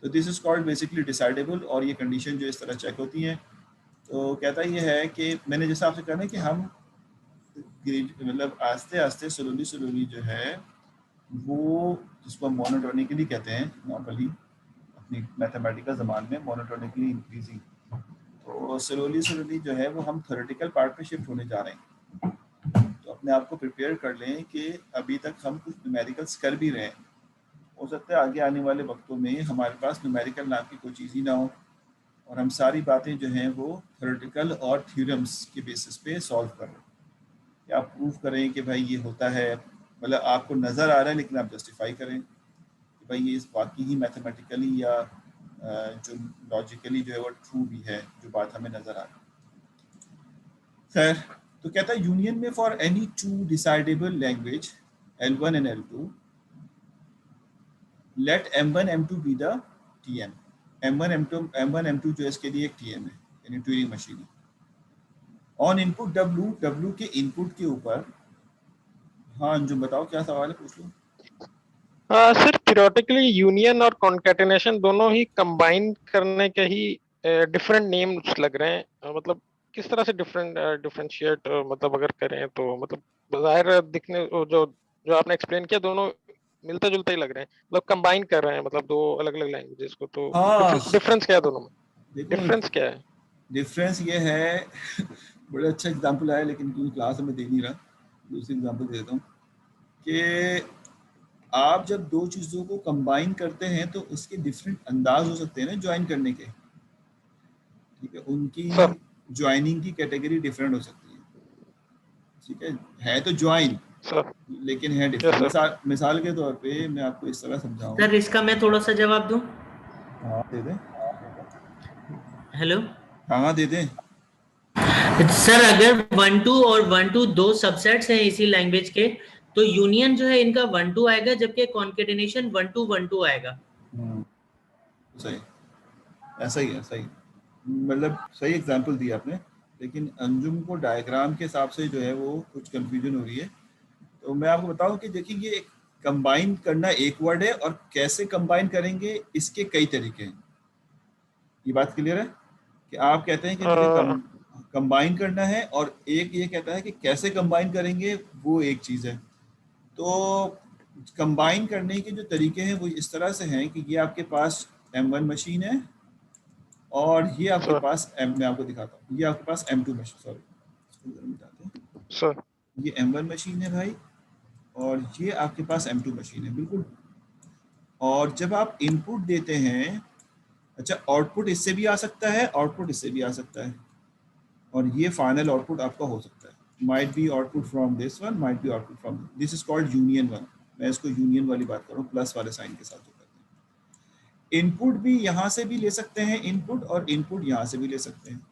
A: तो this is called basically decidable, और ये कंडीशन जो इस तरह चेक होती हैं। तो कहता ये है कि मैंने जैसा आपसे कहना है कि हम मतलब आस्ते आस्ते स्लोली स्लोली जो है वो, जिसको हम मोनोटोनिकली कहते हैं नॉर्मली अपनी मैथमेटिकल ज़बान में, मोनोटोनिकली इंक्रीजिंग, तो स्लोली स्लोली जो है वो हम थ्योरेटिकल पार्ट पे शिफ्ट होने जा रहे हैं। तो अपने आप को प्रिपेयर कर लें कि अभी तक हम कुछ न्यूमेरिकल्स कर भी रहे हैं, हो सकता है आगे आने वाले वक्तों में हमारे पास न्यूमेरिकल नाम की कोई चीज़ ही ना हो, और हम सारी बातें जो हैं वो थ्योरेटिकल और थ्योरम्स के बेसिस पे सॉल्व कर रहे हैं। या आप प्रूव करें कि भाई ये होता है, मतलब आपको नज़र आ रहा है लेकिन आप जस्टिफाई करें कि भाई ये इस वाकई ही मैथमेटिकली या जो लॉजिकली जो है वो ट्रू भी है, जो बात हमें नज़र आ रही है। खैर, तो कहता है यूनियन में for any two decidable language L1 and L2 let M1 M2 be the TM। M1 M2 जो है इसके लिए एक TM है, यानी ट्यूरिंग मशीन है। ऑन इनपुट W के इनपुट के ऊपर, हाँ अंजुम बताओ क्या सवाल है, पूछ लो।
B: सर थियोरेटिकली यूनियन और कॉन्केटेनेशन दोनों ही कंबाइन करने के ही डिफरेंट नेम्स लग रहे हैं। मतलब किस तरह से डिफरेंशिएट मतलब अगर करें तो मतलब जाहिर दिखने जो जो आपने एक्सप्लेन किया दोनों मिलते जुलते ही लग रहे हैं, मतलब कंबाइन कर रहे हैं मतलब दो अलग अलग लैंग्वेजेस को। तो
A: हाँ
B: डिफरेंस क्या है दोनों में?
A: देखो,
B: डिफरेंस क्या है?
A: डिफरेंस ये है बड़ा अच्छा एग्जांपल आया, लेकिन क्योंकि क्लास में दे नहीं रहा, दूसरी एग्जांपल दे देता हूँ कि आप जब दो चीज़ों को कंबाइन करते हैं तो उसके डिफरेंट अंदाज हो सकते हैं ना ज्वाइन करने के। ठीक है, उनकी
B: सर
A: ज्वाइनिंग की कैटेगरी डिफरेंट हो सकती है। ठीक है तो ज्वाइन,
B: सर
A: लेकिन है
B: यस
A: डिफरेंट।
B: सर।
A: मिसाल के तौर पे मैं आपको इस तरह समझाऊं।
C: सर इसका मैं थोड़ा सा जवाब दूं।
A: हाँ दे दें।
C: हेलो
A: हाँ दे दें।
C: सर, अगर 1 2 और 1 2 दो सबसेट्स हैं इसी लैंग्वेज के, तो यूनियन जो है इनका 1 2 आएगा, जबकि कॉन्केटिनेशन 1 2 1 2 आएगा।
A: सही, ऐसा ही है, सही, मतलब सही एग्जांपल दिया आपने। लेकिन अंजुम को डायग्राम के हिसाब से जो है वो कुछ कंफ्यूजन हो रही है। तो मैं आपको बताऊं कि देखिए, ये कंबाइन करना एक वर्ड है और कैसे कंबाइन करेंगे इसके कई तरीके हैं। ये बात क्लियर है कि आप कहते हैं कि मुझे कंबाइन करना है, और एक ये कहता है कि कैसे कंबाइन करेंगे, वो एक चीज़ है। तो कंबाइन करने के जो तरीके हैं वो इस तरह से हैं कि ये आपके पास M1 मशीन है और ये आपके
B: सर
A: पास मैं आपको दिखाता हूँ, ये आपके पास M2 मशीन, सॉरी इसको जरा मिटाते हैं।
B: सर
A: ये M1 मशीन है भाई, और ये आपके पास M2 मशीन है, बिल्कुल। और जब आप इनपुट देते हैं, अच्छा आउटपुट इससे भी आ सकता है, आउटपुट इससे भी आ सकता है, और ये फाइनल आउटपुट आपका हो सकता है। Might be output from this one, might be output from this, is called union one. मैं इसको यूनियन वाली बात कर रहा हूँ, प्लस वाले साइन के साथ होता है। इनपुट भी यहाँ से भी ले सकते हैं इनपुट, और इनपुट यहाँ से भी ले सकते हैं।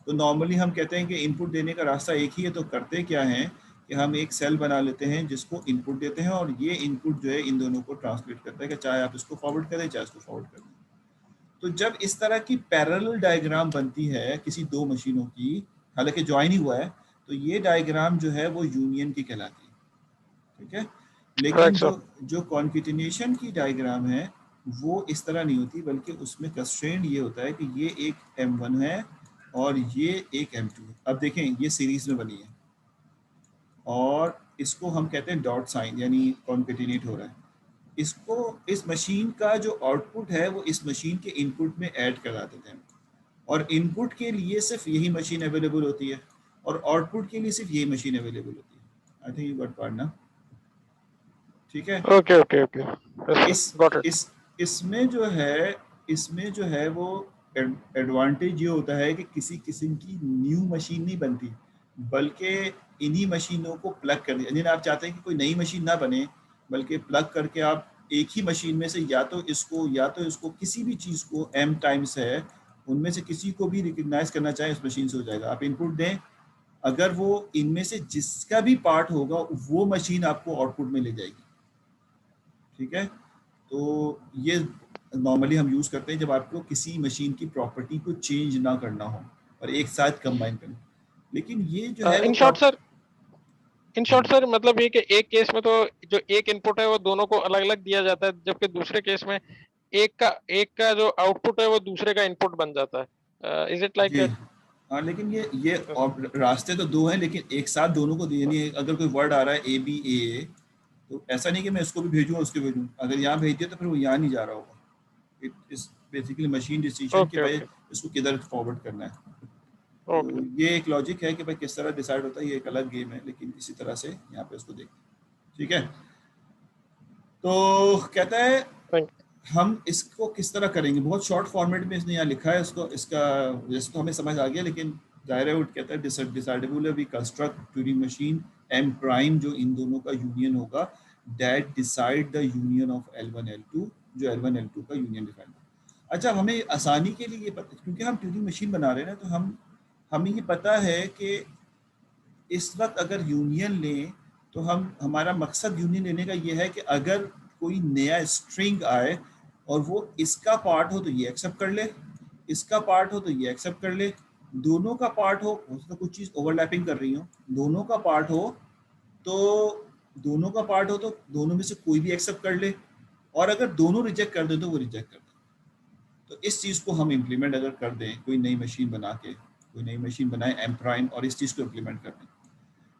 A: तो नॉर्मली हम कहते हैं कि इनपुट देने का रास्ता एक ही है, तो करते क्या है कि हम एक सेल बना लेते हैं जिसको इनपुट देते हैं, और ये इनपुट जो है इन दोनों को ट्रांसलेट करता है कि चाहे आप इसको फॉरवर्ड करें चाहे इसको फॉरवर्ड करें। तो जब इस तरह की पैरेलल डायग्राम बनती है किसी दो मशीनों की, हालांकि ज्वाइन ही हुआ है, तो ये डायग्राम जो है वो यूनियन की कहलाती है। ठीक है, लेकिन
B: करेक्ट सर।
A: जो कॉन्केटिनेशन की डायग्राम है वो इस तरह नहीं होती, बल्कि उसमें कंस्ट्रेंट ये होता है कि ये एक M1 है और ये एक M2 है। अब देखें, ये सीरीज में बनी है और इसको हम कहते हैं डॉट साइन, यानी कॉन्केटिनेट हो रहा है। इसको, इस मशीन का जो आउटपुट है वो इस मशीन के इनपुट में ऐड करा देते हैं, और इनपुट के लिए सिर्फ यही मशीन अवेलेबल होती है और आउटपुट के लिए सिर्फ यही मशीन अवेलेबल होती है। I think you got part ना। ठीक है,
B: ओके ओके ओके यस
A: इस
B: सर गॉट इट।
A: इस इसमें जो है वो एडवांटेज ये होता है कि किसी किस्म की न्यू मशीन नहीं बनती, बल्कि इन्हीं मशीनों को प्लग कर दिया। यानी आप चाहते हैं कि कोई नई मशीन ना बने, बल्कि प्लग करके आप एक ही मशीन में से या तो इसको किसी भी चीज़ को M टाइम्स है उनमें से किसी को भी रिकग्नाइज करना चाहे उस मशीन से हो जाएगा। आप इनपुट दें, अगर वो इनमें से जिसका भी पार्ट होगा वो मशीन आपको आउटपुट में ले जाएगी। ठीक है, तो ये नॉर्मली हम यूज़ करते हैं जब आपको किसी मशीन की प्रॉपर्टी को चेंज ना करना हो और एक साथ कंबाइन करना। लेकिन ये जो है वो
B: इन शॉर्ट सर मतलब ये कि एक केस में तो जो एक इनपुट है वो दोनों को अलग अलग दिया जाता है, जबकि दूसरे केस में एक का जो आउटपुट है वो दूसरे का इनपुट बन जाता है। इज इट लाइक
A: जी
B: दैट?
A: हाँ, लेकिन ये और रास्ते तो दो हैं, लेकिन एक साथ दोनों को यानी अगर कोई वर्ड आ रहा है ABA, तो ऐसा नहीं कि मैं इसको भी भेजूँ उसको भेजूँ। अगर यहाँ भेज दिया तो फिर वो यहाँ नहीं जा रहा होगा। It is basically machine decision कि
B: ओके
A: भाई
B: ओके
A: इसको किधर फॉरवर्ड करना है। तो
B: ओके
A: ये एक लॉजिक है कि भाई किस तरह डिसाइड होता है, ये एक अलग गेम है, लेकिन इसी तरह से यहाँ पे उसको देखते हैं। ठीक है, तो कहता है
B: थैंक
A: हम इसको किस तरह करेंगे, बहुत शॉर्ट फॉर्मेट में इसने यहाँ लिखा है इसको, इसका जैसे तो हमें समझ आ गया, लेकिन जाहिर है वो कहता है decidable we construct Turing machine M prime जो इन दोनों का यूनियन होगा, that decide the union of L1 L2 जो L1 L2 का यूनियन डिफाइन। अच्छा, हमें आसानी के लिए ये पता, क्योंकि हम ट्यूरिंग मशीन बना रहे हैं ना, तो हमें ये पता है कि इस वक्त अगर यूनियन लें तो हमारा मकसद यूनियन लेने का ये है कि अगर कोई नया स्ट्रिंग आए और वो इसका पार्ट हो तो ये एक्सेप्ट कर ले, इसका पार्ट हो तो ये एक्सेप्ट कर ले, दोनों का पार्ट हो तो कुछ चीज़ ओवरलैपिंग कर रही हो, दोनों का पार्ट हो तो दोनों में से कोई भी एक्सेप्ट कर ले, और अगर दोनों रिजेक्ट कर दे तो वो रिजेक्ट कर दे। तो इस चीज़ को हम इम्प्लीमेंट अगर कर दें, कोई नई मशीन बना के, कोई नई मशीन बनाए एम प्राइम और इस चीज़ को इम्प्लीमेंट कर दें।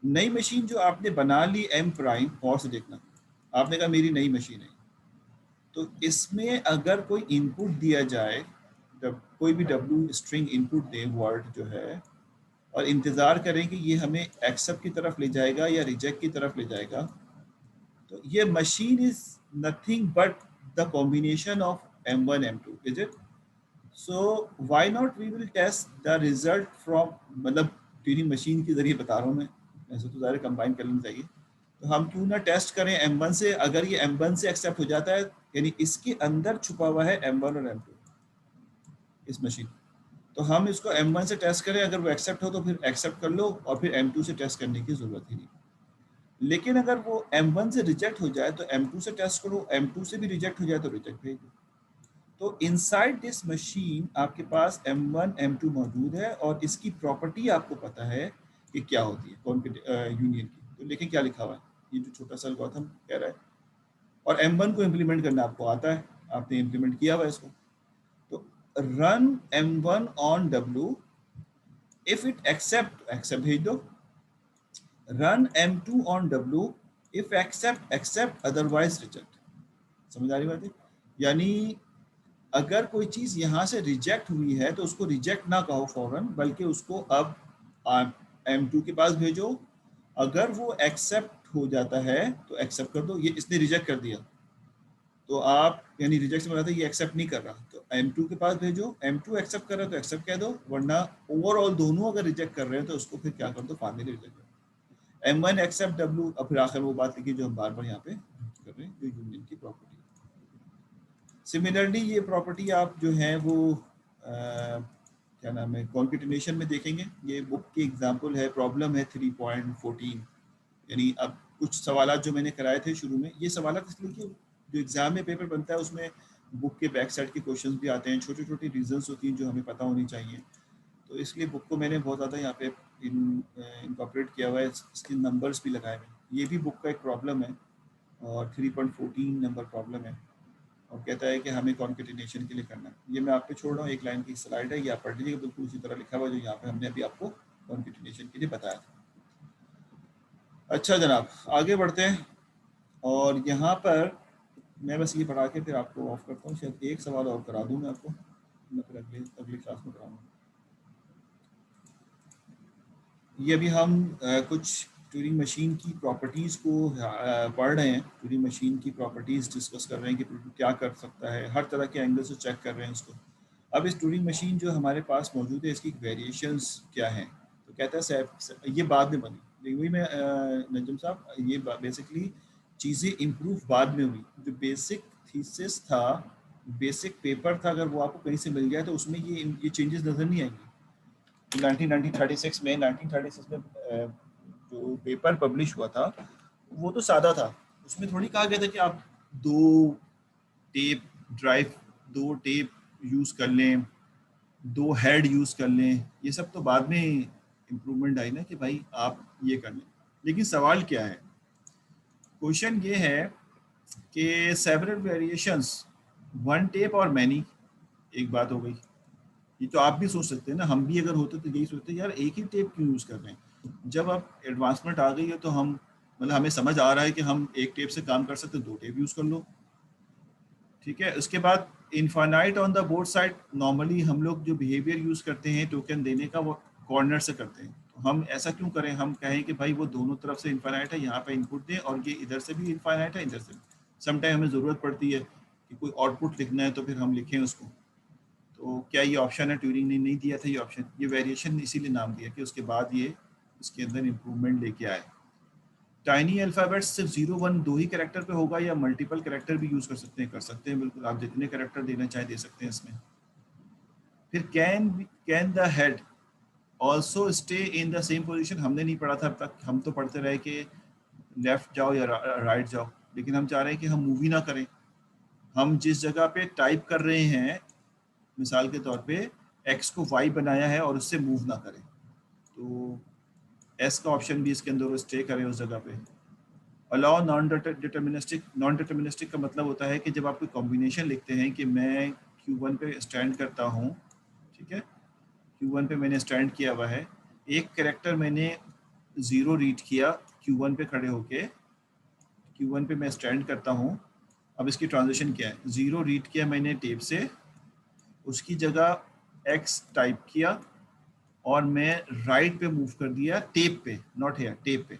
A: नई मशीन जो आपने बना ली एम प्राइम, और से देखना, आपने कहा मेरी नई मशीन है, तो इसमें अगर कोई इनपुट दिया जाए, जब कोई भी डब्ल्यू स्ट्रिंग इनपुट दे वर्ड जो है, और इंतज़ार करें कि ये हमें एक्सेप्ट की तरफ ले जाएगा या रिजेक्ट की तरफ ले जाएगा, तो ये machine is nothing but the combination of M1 M2, is it? So why not we will test the result from, मतलब ट्यूरिंग मशीन के जरिए बता रहा हूँ मैं, ऐसे तो ज़्यादा कंबाइन कर लेना चाहिए, तो हम क्यों ना टेस्ट करें M1 से, अगर ये M1 से एक्सेप्ट हो जाता है, यानी इसके अंदर छुपा हुआ है M1 और M2 इस मशीन, तो हम इसको M1 से टेस्ट करें, अगर वो एक्सेप्ट हो तो फिर एक्सेप्ट कर लो, और फिर M2 से टेस्ट करने की ज़रूरत ही नहीं। लेकिन अगर वो M1 से रिजेक्ट हो जाए तो M2 से टेस्ट करो, M2 से भी रिजेक्ट हो जाए तो रिजेक्ट भेज दो। तो इनसाइड दिस मशीन आपके पास M1 M2 मौजूद है, और इसकी प्रॉपर्टी आपको पता है कि क्या होती है यूनियन की। तो लेकिन क्या लिखा हुआ है, ये जो छोटा सा गौतम कह रहा है, और M1 को इम्प्लीमेंट करना आपको आता है, आपने इम्प्लीमेंट किया हुआ है इसको। तो run M1 on W, if it accept भेज दो, run M2 on W, if accept otherwise reject. समझ आ रही बात है? यानी अगर कोई चीज़ यहाँ से रिजेक्ट हुई है तो उसको रिजेक्ट ना कहो फौरन, बल्कि उसको अब M2 के पास भेजो, अगर वो एक्सेप्ट हो जाता है तो एक्सेप्ट कर दो। ये इसने रिजेक्ट कर दिया तो आप, यानी रिजेक्ट से मतलब ये एक्सेप्ट नहीं कर रहा, तो M2 के पास भेजो, M2 एक्सेप्ट कर रहा है तो एक्सेप्ट कह दो, वरना ओवरऑल दोनों अगर रिजेक्ट कर रहे हैं तो उसको फिर क्या कर दो, फाइनली रिजेक्ट कर दो। M1 एक्सेप्ट W, अब फिर आखिर वो बात लिखी जो हम बार बार यहाँ पे कर रहे हैं, जो यूनियन की प्रॉपर्टी। सिमिलरली ये प्रॉपर्टी आप जो है वो क्या नाम है, कॉन्केटिनेशन में देखेंगे। ये बुक की एग्जांपल है, प्रॉब्लम है 3.14, यानी अब कुछ सवाल जो मैंने कराए थे शुरू में, ये सवाल इसलिए कि जो एग्जाम में पेपर बनता है उसमें बुक के बैक साइड के क्वेश्चंस भी आते हैं, छोटी छोटी रीजंस होती हैं जो हमें पता होनी चाहिए, तो इसलिए बुक को मैंने बहुत ज़्यादा यहाँ पे इनकॉर्पोरेट किया हुआ है, इसके नंबर्स भी लगाए हुए। ये भी बुक का एक प्रॉब्लम है और 3.14 नंबर प्रॉब्लम है, और कहता है कि हमें कॉन्केटिनेशन के लिए करना है। ये मैं आप पे छोड़ रहा हूँ, एक लाइन की स्लाइड है, ये आप पढ़ लीजिएगा, बिल्कुल उसी तरह लिखा हुआ जो यहाँ पे हमने अभी आपको कॉन्केटिनेशन के लिए बताया था। अच्छा जनाब, आगे बढ़ते हैं, और यहाँ पर मैं बस ये पढ़ा के फिर आपको ऑफ करता हूँ, शायद एक सवाल और करा दूँ मैं आपको, मैं फिर अगली क्लास में कराऊँगा। ये अभी हम कुछ ट्यूरिंग मशीन की प्रॉपर्टीज़ को पढ़ रहे हैं, ट्यूरिंग मशीन की प्रॉपर्टीज़ डिस्कस कर रहे हैं कि क्या कर सकता है, हर तरह के एंगल से चेक कर रहे हैं इसको। अब इस ट्यूरिंग मशीन जो हमारे पास मौजूद है, इसकी वेरिएशंस क्या हैं, तो कहता है ये बाद में बनी, वही मैं नजम साहब, ये बेसिकली चीज़ें इम्प्रूव बाद में हुई। जो बेसिक थीसिस था, बेसिक पेपर था, अगर वो आपको कहीं से मिल जाए तो उसमें ये चेंजेस नज़र नहीं आएंगे। 1936 में जो पेपर पब्लिश हुआ था वो तो सादा था, उसमें थोड़ी कहा गया था कि आप दो टेप यूज़ कर लें, दो हेड यूज़ कर लें, ये सब तो बाद में इम्प्रूवमेंट आई ना कि भाई आप ये कर लें। लेकिन सवाल क्या है, क्वेश्चन ये है कि सेवरल वेरिएशंस, वन टेप और मैनी, एक बात हो गई। ये तो आप भी सोच सकते हैं ना, हम भी अगर होते तो यही सोचते यार एक ही टेप क्यों यूज़ कर रहे हैं। जब अब एडवांसमेंट आ गई है तो हम, मतलब हमें समझ आ रहा है कि हम एक टेप से काम कर सकते, दो टेप यूज़ कर लो, ठीक है। उसके बाद infinite on the board side, normally हम लोग जो बिहेवियर यूज़ करते हैं टोकन देने का, वो कॉर्नर से करते हैं, तो हम ऐसा क्यों करें, हम कहें कि भाई वो दोनों तरफ से इनफाइनाइट है, यहाँ पे इनपुट दें, और ये इधर से भी इनफाइनाइट है, इधर से भी। समटाइम हमें ज़रूरत पड़ती है कि कोई आउटपुट लिखना है तो फिर हम लिखें उसको। तो क्या ये ऑप्शन है? ट्यूरिंग ने नहीं दिया था ये ऑप्शन, ये वेरिएशन इसीलिए नाम दिया कि उसके बाद ये इसके अंदर इम्प्रूवमेंट लेके आए। टाइनी अल्फ़ाबेट्स सिर्फ 0 1 दो ही कैरेक्टर पे होगा या मल्टीपल कैरेक्टर भी यूज़ कर सकते हैं? कर सकते हैं बिल्कुल, आप जितने कैरेक्टर देना चाहें दे सकते हैं इसमें। फिर can the head also stay in the same position, हमने नहीं पढ़ा था अब तक, हम तो पढ़ते रहे कि लेफ्ट जाओ या राइट जाओ, लेकिन हम चाह रहे हैं कि हम मूव ही ना करें। हम जिस जगह पे टाइप कर रहे हैं, मिसाल के तौर पे एक्स को वाई बनाया है और उससे मूव ना करें, तो एस का ऑप्शन भी इसके अंदर स्टे करें उस जगह पे। अलाउ नॉन डिटर्मिनिस्टिक का मतलब होता है कि जब आप कोई कॉम्बिनेशन लिखते हैं कि मैं Q1 पे स्टैंड करता हूँ, ठीक है, Q1 पे मैंने स्टैंड किया हुआ है, एक कैरेक्टर मैंने 0 रीड किया Q1 पे खड़े होके, Q1 पे मैं स्टैंड करता हूँ। अब इसकी ट्रांजिशन क्या है? 0 रीड किया मैंने टेप से, उसकी जगह X टाइप किया और मैं राइट पे मूव कर दिया टेप पे, नॉट हेयर, टेप पे,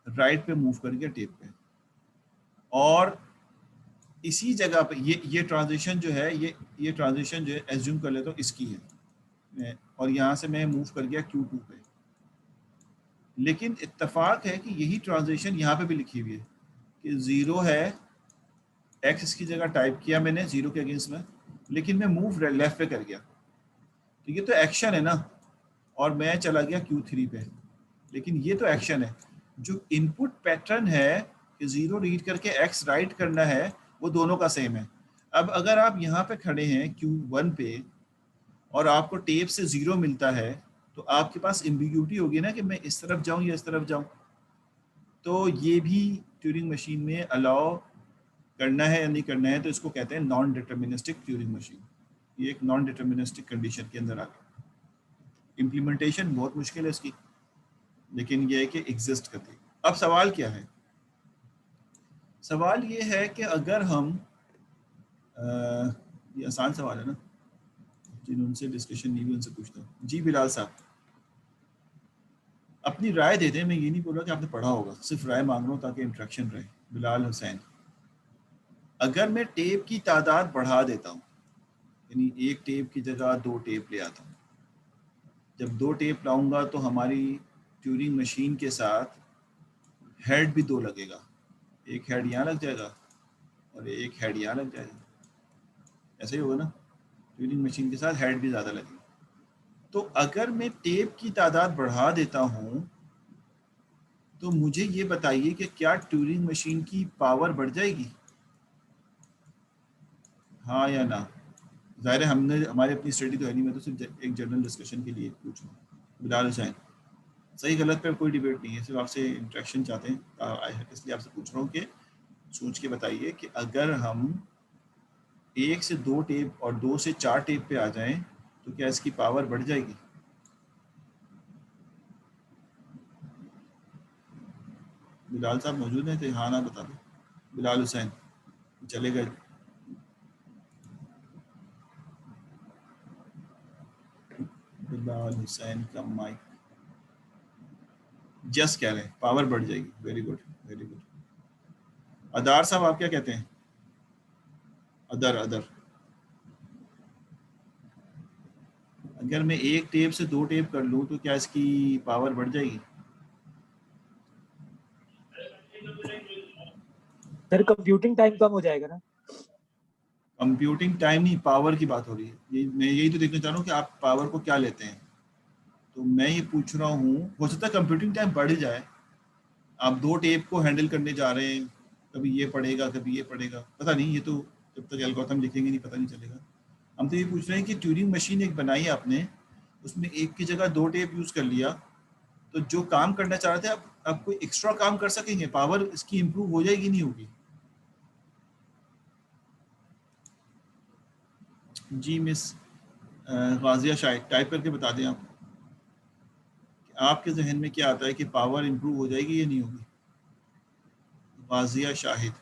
A: राइट पे मूव कर गया टेप पे। और इसी जगह पे ये ट्रांजिशन जो है, ये ट्रांजिशन जो है एज्यूम कर लेता हूँ इसकी है, और यहाँ से मैं मूव कर गया Q2 पे। लेकिन इत्तेफाक है कि यही ट्रांजिशन यहाँ पे भी लिखी हुई है कि 0 है, X इसकी जगह टाइप किया मैंने 0 के अगेंस्ट में, लेकिन मैं मूव लेफ्ट पे कर गया। तो ये तो एक्शन है ना, और मैं चला गया Q3 पे, लेकिन ये तो एक्शन है। जो इनपुट पैटर्न है कि 0 रीड करके X राइट करना है, वो दोनों का सेम है। अब अगर आप यहाँ पे खड़े हैं Q1 पे और आपको टेप से 0 मिलता है, तो आपके पास एम्बिग्यूटी होगी ना कि मैं इस तरफ जाऊं या इस तरफ जाऊं। तो ये भी ट्यूरिंग मशीन में अलाउ करना है या नहीं करना है, तो इसको कहते हैं नॉन डिटर्मिनिस्टिक ट्यूरिंग मशीन। ये एक नॉन डिटर्मिनिस्टिक कंडीशन के अंदर आ गया। इम्प्लीमेंटेशन बहुत मुश्किल है इसकी, लेकिन ये है कि एग्जिस्ट करती है। अब सवाल क्या है? सवाल ये है कि अगर हम ये आसान सवाल है ना, जिनसे डिस्कशन नहीं हुई उनसे पूछता हूँ। जी बिलाल साहब, अपनी राय दे दें, मैं ये नहीं बोल रहा कि आपने पढ़ा होगा, सिर्फ राय मांग रहा हूँ ताकि इंटरेक्शन रहे। बिलाल हुसैन, अगर मैं टेप की तादाद बढ़ा देता हूँ, यानी एक टेप की जगह 2 टेप ले आता हूँ, जब 2 टेप लाऊंगा तो हमारी ट्यूरिंग मशीन के साथ हेड भी 2 लगेगा, एक हेड यहाँ लग जाएगा और एक हेड यहाँ लग जाएगा, ऐसे ही होगा ना, ट्यूरिंग मशीन के साथ हेड भी ज़्यादा लगेगा। तो अगर मैं टेप की तादाद बढ़ा देता हूँ, तो मुझे ये बताइए कि क्या ट्यूरिंग मशीन की पावर बढ़ जाएगी, हाँ या ना? ज़ाहिर है हमारी अपनी स्टडी तो है नहीं, मैं तो सिर्फ एक जनरल डिस्कशन के लिए पूछ रहा हूँ। बिलाल हुसैन, सही गलत पे कोई डिबेट नहीं है, सिर्फ आपसे इंटरेक्शन चाहते हैं, इसलिए आपसे पूछ रहा हूँ कि सोच के बताइए कि अगर हम 1 से 2 टेप और 2 से 4 टेप पे आ जाएं, तो क्या इसकी पावर बढ़ जाएगी? बिलाल साहब मौजूद हैं तो हाँ ना बता दो। बिलाल हुसैन चले गए। बिलाल हुसैन का माइक जस्ट कह रहे हैं पावर बढ़ जाएगी। Very good, very good. Adar साहब आप क्या कहते हैं? अदर अगर मैं एक टेप से 2 टेप कर लूं तो क्या इसकी पावर बढ़ जाएगी?
D: सर कंप्यूटिंग टाइम कम हो जाएगा ना।
A: कंप्यूटिंग टाइम नहीं, पावर की बात हो रही है। मैं यही तो देखना चाह रहा हूँ कि आप पावर को क्या लेते हैं। तो मैं ये पूछ रहा हूँ, हो सकता है कंप्यूटिंग टाइम बढ़ जाए, आप 2 टेप को हैंडल करने जा रहे हैं, कभी ये पढ़ेगा कभी ये पढ़ेगा, पता नहीं, ये तो जब तक एल्गोरिथम लिखेंगे नहीं पता नहीं चलेगा। हम तो ये पूछ रहे हैं कि ट्यूरिंग मशीन एक बनाई आपने, उसमें एक की जगह 2 टेप यूज़ कर लिया, तो जो काम करना चाह रहे थे आप कोई एक्स्ट्रा काम कर सकेंगे? पावर इसकी इम्प्रूव हो जाएगी नहीं होगी? जी मिस गाजिया शाहिद, टाइप करके बता दें आप कि आपके जहन में क्या आता है कि पावर इम्प्रूव हो जाएगी या नहीं होगी? गाजिया शाहिद,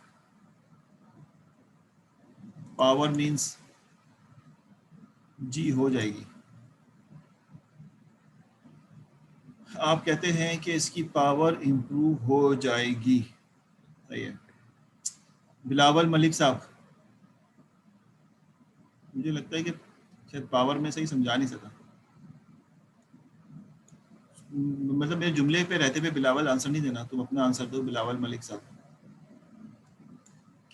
A: पावर मींस जी हो जाएगी। आप कहते हैं कि इसकी पावर इम्प्रूव हो जाएगी, सही है। बिलावल मलिक साहब, मुझे लगता है कि शायद पावर में सही समझा नहीं सका। मतलब मेरे जुमले पे रहते हुए बिलावल आंसर नहीं देना, तुम अपना आंसर दो बिलावल मलिक साहब।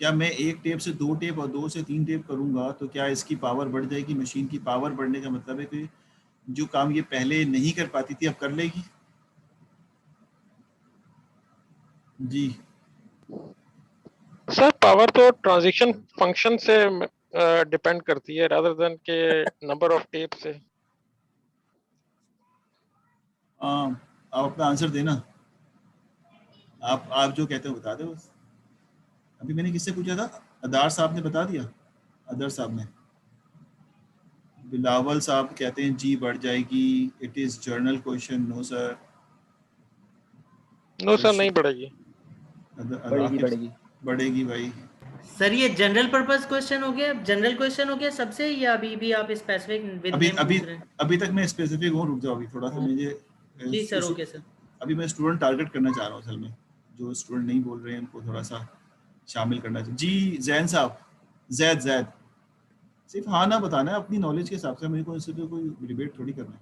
A: क्या मैं एक टेप से 2 टेप और 2 से 3 टेप करूंगा तो क्या इसकी पावर बढ़ जाएगी? मशीन की पावर बढ़ने का मतलब है कि जो काम ये पहले नहीं कर पाती थी अब कर लेगी। जी
B: सर पावर तो ट्रांजिशन फंक्शन से डिपेंड करती है रादर देन के नंबर ऑफ टेप से।
A: आप अपना आंसर देना, आप जो कहते हो बता दो बस। अभी मैंने किससे पूछा था? अदार साहब ने बता दिया, अदर साहब ने। बिलावल साहब कहते हैं जी बढ़ जाएगी, it is general question. No sir,
B: no sir नहीं बढ़ेगी।
D: बढ़ेगी।
A: बढ़ेगी भाई।
C: सर ये जनरल पर्पस क्वेश्चन हो गया, जनरल क्वेश्चन हो गया सबसे, या अभी भी आप स्पेसिफिक विद
A: अभी
C: नेम
A: अभी
C: पूछ रहे हैं?
A: अभी तक मैं स्पेसिफिक हूँ, रुक जाओ अभी थोड़ा सा मुझे
C: जी सर, ओके सर।
A: अभी मैं स्टूडेंट टारगेट करना चाह रहा हूँ असल में, जो स्टूडेंट नहीं बोल रहे हैं उनको थोड़ा सा शामिल करना चाहिए। जी जैन साहब, जैद जैद, सिर्फ हाँ ना बताना है अपनी नॉलेज के हिसाब से, मेरे को इससे तो कोई डिबेट थोड़ी करना है।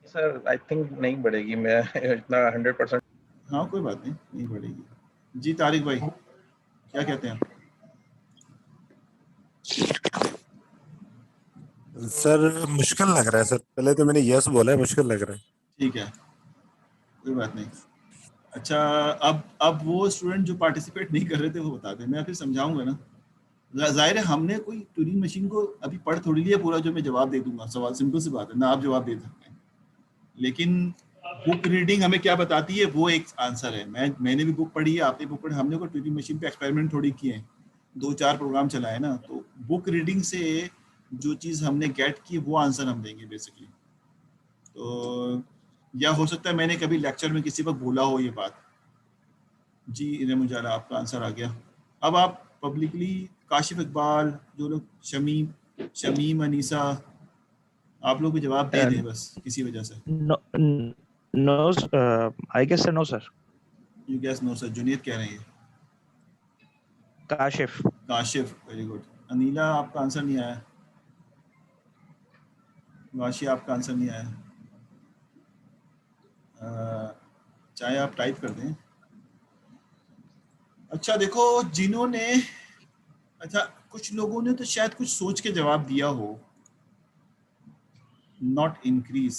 E: सर आई थिंक नहीं बढ़ेगी, मैं इतना 100%।
A: हाँ कोई बात नहीं, नहीं बढ़ेगी। जी तारिक भाई क्या कहते हैं?
F: सर मुश्किल लग रहा है सर, पहले तो मैंने यस बोला है, मुश्किल लग रहा है।
A: ठीक है कोई बात नहीं। अच्छा अब वो स्टूडेंट जो पार्टिसिपेट नहीं कर रहे थे वो बता दें, मैं फिर समझाऊंगा ना। जाहिर है हमने कोई ट्यूरिंग मशीन को अभी पढ़ थोड़ी लिया पूरा जो मैं जवाब दे दूंगा सवाल, सिंपल सी बात है ना, आप जवाब दे सकते हैं। लेकिन बुक रीडिंग हमें क्या बताती है वो एक आंसर है। मैंने भी बुक पढ़ी है, आपने बुक पढ़ी, हमने कोई ट्यूरिंग मशीन पे एक्सपेरिमेंट थोड़ी किए हैं, 2-4 प्रोग्राम चलाए ना। तो बुक रीडिंग से जो चीज़ हमने गेट की वो आंसर हम देंगे बेसिकली। तो या हो सकता है मैंने कभी लेक्चर में किसी वक्त बोला हो ये बात। जी इन्हें मुजाला आपका आंसर आ गया। अब आप पब्लिकली काशिफ इकबाल, जो लोग शमीम अनीसा, आप लोग भी जवाब दे दें बस किसी वजह से।
G: No, I guess no, sir.
A: You guess no sir, Junaid कह रहे हैं।
G: काशिफ।
A: Kashif, very good. अनीला आपका आंसर नहीं आया, वाशी आपका आंसर नहीं आया। चाहे आप टाइप कर दें। अच्छा देखो जिन्होंने, अच्छा कुछ लोगों ने तो शायद कुछ सोच के जवाब दिया हो, नॉट इंक्रीज,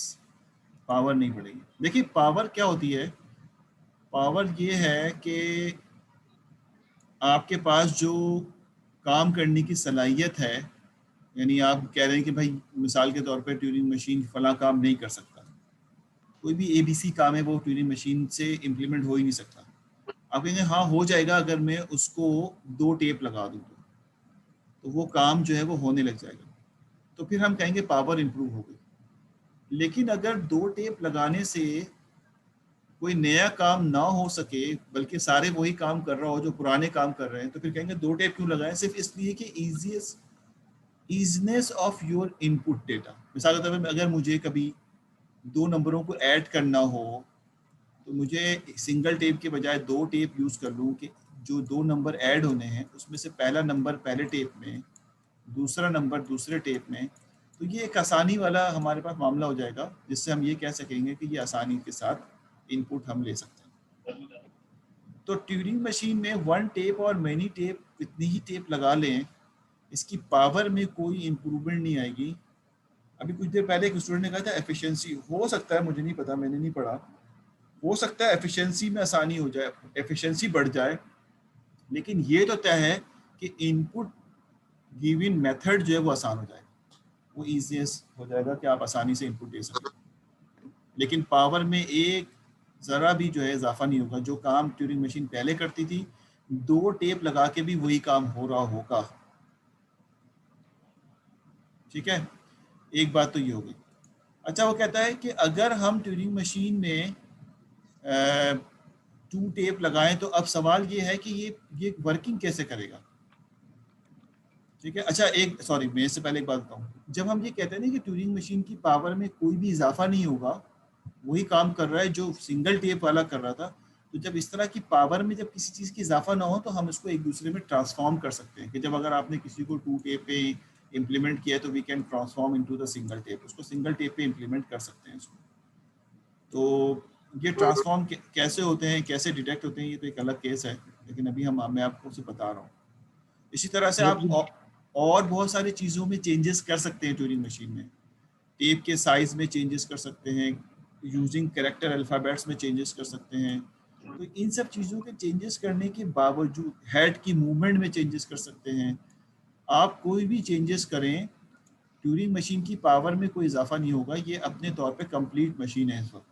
A: पावर नहीं बढ़ेगी। देखिए पावर क्या होती है, पावर ये है कि आपके पास जो काम करने की सलाहियत है, यानी आप कह रहे हैं कि भाई मिसाल के तौर पे ट्यूरिंग मशीन फला काम नहीं कर सकता, कोई भी ABC काम है वो ट्यूरिंग मशीन से इम्प्लीमेंट हो ही नहीं सकता। आप कहेंगे हाँ हो जाएगा अगर मैं उसको 2 टेप लगा दूँ तो वो काम जो है वो होने लग जाएगा, तो फिर हम कहेंगे पावर इम्प्रूव हो गई। लेकिन अगर 2 टेप लगाने से कोई नया काम ना हो सके बल्कि सारे वही काम कर रहा हो जो पुराने काम कर रहे हैं, तो फिर कहेंगे 2 टेप क्यों लगाएं? सिर्फ इसलिए कि easiness of your input data. मिसाल के तौर पर अगर मुझे कभी 2 नंबरों को ऐड करना हो तो मुझे सिंगल टेप के बजाय 2 टेप यूज़ कर लूँ कि जो 2 नंबर ऐड होने हैं उसमें से पहला नंबर पहले टेप में, दूसरा नंबर दूसरे टेप में, तो ये एक आसानी वाला हमारे पास मामला हो जाएगा, जिससे हम ये कह सकेंगे कि ये आसानी के साथ इनपुट हम ले सकते हैं। तो ट्यूरिंग मशीन में 1 टेप और मैनी टेप, इतनी ही टेप लगा लें, इसकी पावर में कोई इम्प्रूवमेंट नहीं आएगी। अभी कुछ देर पहले एक स्टूडेंट ने कहा था एफिशिएंसी, हो सकता है, मुझे नहीं पता, मैंने नहीं पढ़ा, हो सकता है एफिशिएंसी में आसानी हो जाए, एफिशिएंसी बढ़ जाए, लेकिन ये तो तय है कि इनपुट गिवन मेथड जो है वो आसान हो जाएगा, वो ईजीएस हो जाएगा कि आप आसानी से इनपुट दे सकें। लेकिन पावर में एक ज़रा भी जो है इजाफा नहीं होगा। जो काम ट्यूरिंग मशीन पहले करती थी 2 टेप लगा के भी वही काम हो रहा होगा। ठीक है, एक बात तो ये होगी। अच्छा वो कहता है कि अगर हम ट्यूरिंग मशीन में 2 टेप लगाएं तो अब सवाल ये है कि ये वर्किंग कैसे करेगा। ठीक है, अच्छा एक सॉरी मैं इससे पहले एक बात बताऊं, जब हम ये कहते हैं ना कि ट्यूरिंग मशीन की पावर में कोई भी इजाफा नहीं होगा, वही काम कर रहा है जो सिंगल टेप वाला कर रहा था, तो जब इस तरह की पावर में जब किसी चीज़ की इजाफा ना हो तो हम इसको एक दूसरे में ट्रांसफॉर्म कर सकते हैं कि जब अगर आपने किसी को 2 टेप पे इम्प्लीमेंट किया है तो we can transform into the single tape, उसको सिंगल टेप पे इम्प्लीमेंट कर सकते हैं इसको। तो ये ट्रांसफॉर्म कैसे होते हैं, कैसे डिटेक्ट होते हैं, ये तो एक अलग केस है, लेकिन अभी मैं आपको उसे बता रहा हूँ। इसी तरह से आप और बहुत सारी चीज़ों में चेंजेस कर सकते हैं ट्यूरिंग मशीन में। टेप के साइज में चेंजेस कर सकते हैं, यूजिंग कैरेक्टर अल्फ़ाबेट्स में चेंजेस कर सकते हैं। तो इन सब चीज़ों के चेंजेस करने के बावजूद हेड की मूवमेंट में चेंजेस कर सकते हैं। आप कोई भी चेंजेस करें, ट्यूरिंग मशीन की पावर में कोई इजाफा नहीं होगा, ये अपने तौर पे कंप्लीट मशीन है इस वक्त।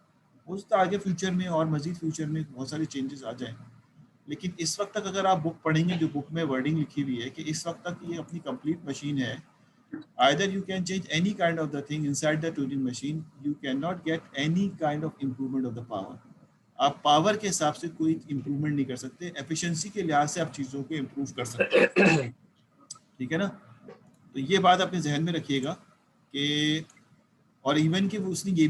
A: उस तो आगे फ्यूचर में और मज़ीद फ्यूचर में बहुत सारे चेंजेस आ जाएँ, लेकिन इस वक्त तक अगर आप बुक पढ़ेंगे, जो बुक में वर्डिंग लिखी हुई है कि इस वक्त तक ये अपनी कंप्लीट मशीन है। Either you can change any kind of the thing inside the Turing machine, you cannot get any kind of improvement of the power. आप पावर के हिसाब से कोई इम्प्रूवमेंट नहीं कर सकते, एफिशिएंसी के लिहाज से आप चीज़ों को इम्प्रूव कर सकते हैं। ठीक है ना? तो ये बात अपने जहन में रखिएगा कि और इवन कि उसने ये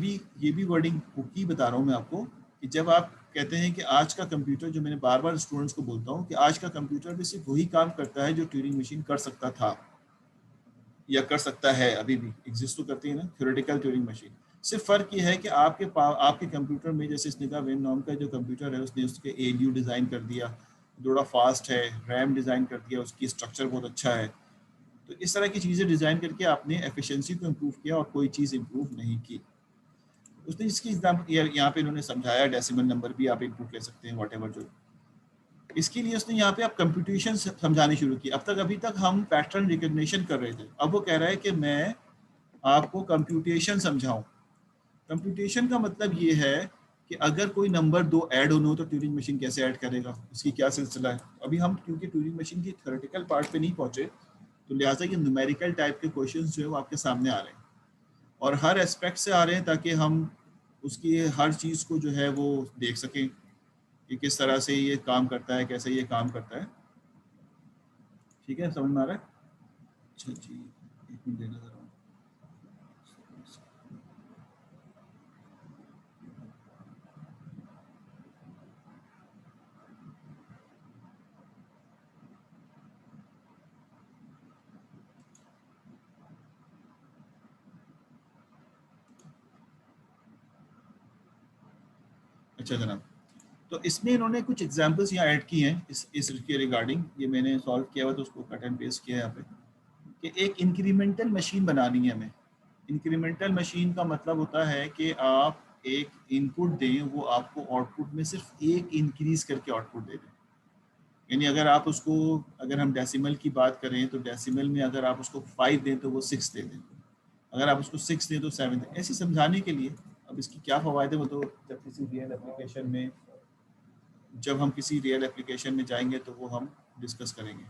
A: भी वर्डिंग बुक की बता रहा हूँ मैं आपको कि जब आप कहते हैं कि आज का कंप्यूटर, जो मैंने बार बार स्टूडेंट्स को बोलता हूँ कि आज का कंप्यूटर भी सिर्फ वही काम करता है जो ट्यूरिंग मशीन कर सकता था या कर सकता है, अभी भी एग्जिस्ट तो करती है ना थ्योरेटिकल ट्यूरिंग मशीन। सिर्फ फ़र्क ये है कि आपके कंप्यूटर में, जैसे इसने कहा वेन नाम का जो कंप्यूटर है उसने उसके ALU डिज़ाइन कर दिया, थोड़ा फास्ट है, रैम डिज़ाइन कर दिया, उसकी स्ट्रक्चर बहुत अच्छा है। तो इस तरह की चीज़ें डिज़ाइन करके आपने एफिशिएंसी को इम्प्रूव किया और कोई चीज़ इम्प्रूव नहीं की। उसने इसकी एग्जाम्पल यहाँ पे इन्होंने समझाया, डेसिमल नंबर भी आप इम्प्रूव कर सकते हैं, व्हाटएवर जो। इसके लिए उसने यहाँ पे अब कंप्यूटेशन समझानी शुरू की। अभी तक हम पैटर्न रिकग्निशन कर रहे थे, अब वो कह रहा है कि मैं आपको कंप्यूटेशन समझाऊं। कंप्यूटेशन का मतलब ये है कि अगर कोई नंबर 2 ऐड होना हो तो ट्यूरिंग मशीन कैसे ऐड करेगा, उसकी क्या सिलसिला है। अभी हम क्योंकि ट्यूरिंग मशीन की थ्योरेटिकल पार्ट पे नहीं पहुंचे, तो लिहाजा ये न्यूमेरिकल टाइप के क्वेश्चंस जो है वो आपके सामने आ रहे हैं और हर एस्पेक्ट से आ रहे हैं ताकि हम उसकी हर चीज़ को जो है वो देख सकें कि किस तरह से ये काम करता है, कैसे ये काम करता है। ठीक है, समझ में आ रहा है? अच्छा जी, एक मिनट देना ज़रा। अच्छा जनाब, तो इसमें इन्होंने कुछ एग्जांपल्स यहाँ ऐड की हैं इसके रिगार्डिंग। ये मैंने सॉल्व किया हुआ तो उसको कट एंड पेस्ट किया है यहाँ पे कि एक इंक्रीमेंटल मशीन बनानी है हमें। इंक्रीमेंटल मशीन का मतलब होता है कि आप एक इनपुट दें, वो आपको आउटपुट में सिर्फ एक इंक्रीज करके आउटपुट दे दें। यानी अगर हम डेसिमल की बात करें तो डेसिमल में अगर आप उसको 5 दें तो वो 6 दे दें, अगर आप उसको 6 दें तो 7 दें, ऐसे समझाने के लिए। अब इसकी क्या फ़वायद है वो तो जब हम किसी रियल एप्लीकेशन में जाएंगे तो वो हम डिस्कस करेंगे।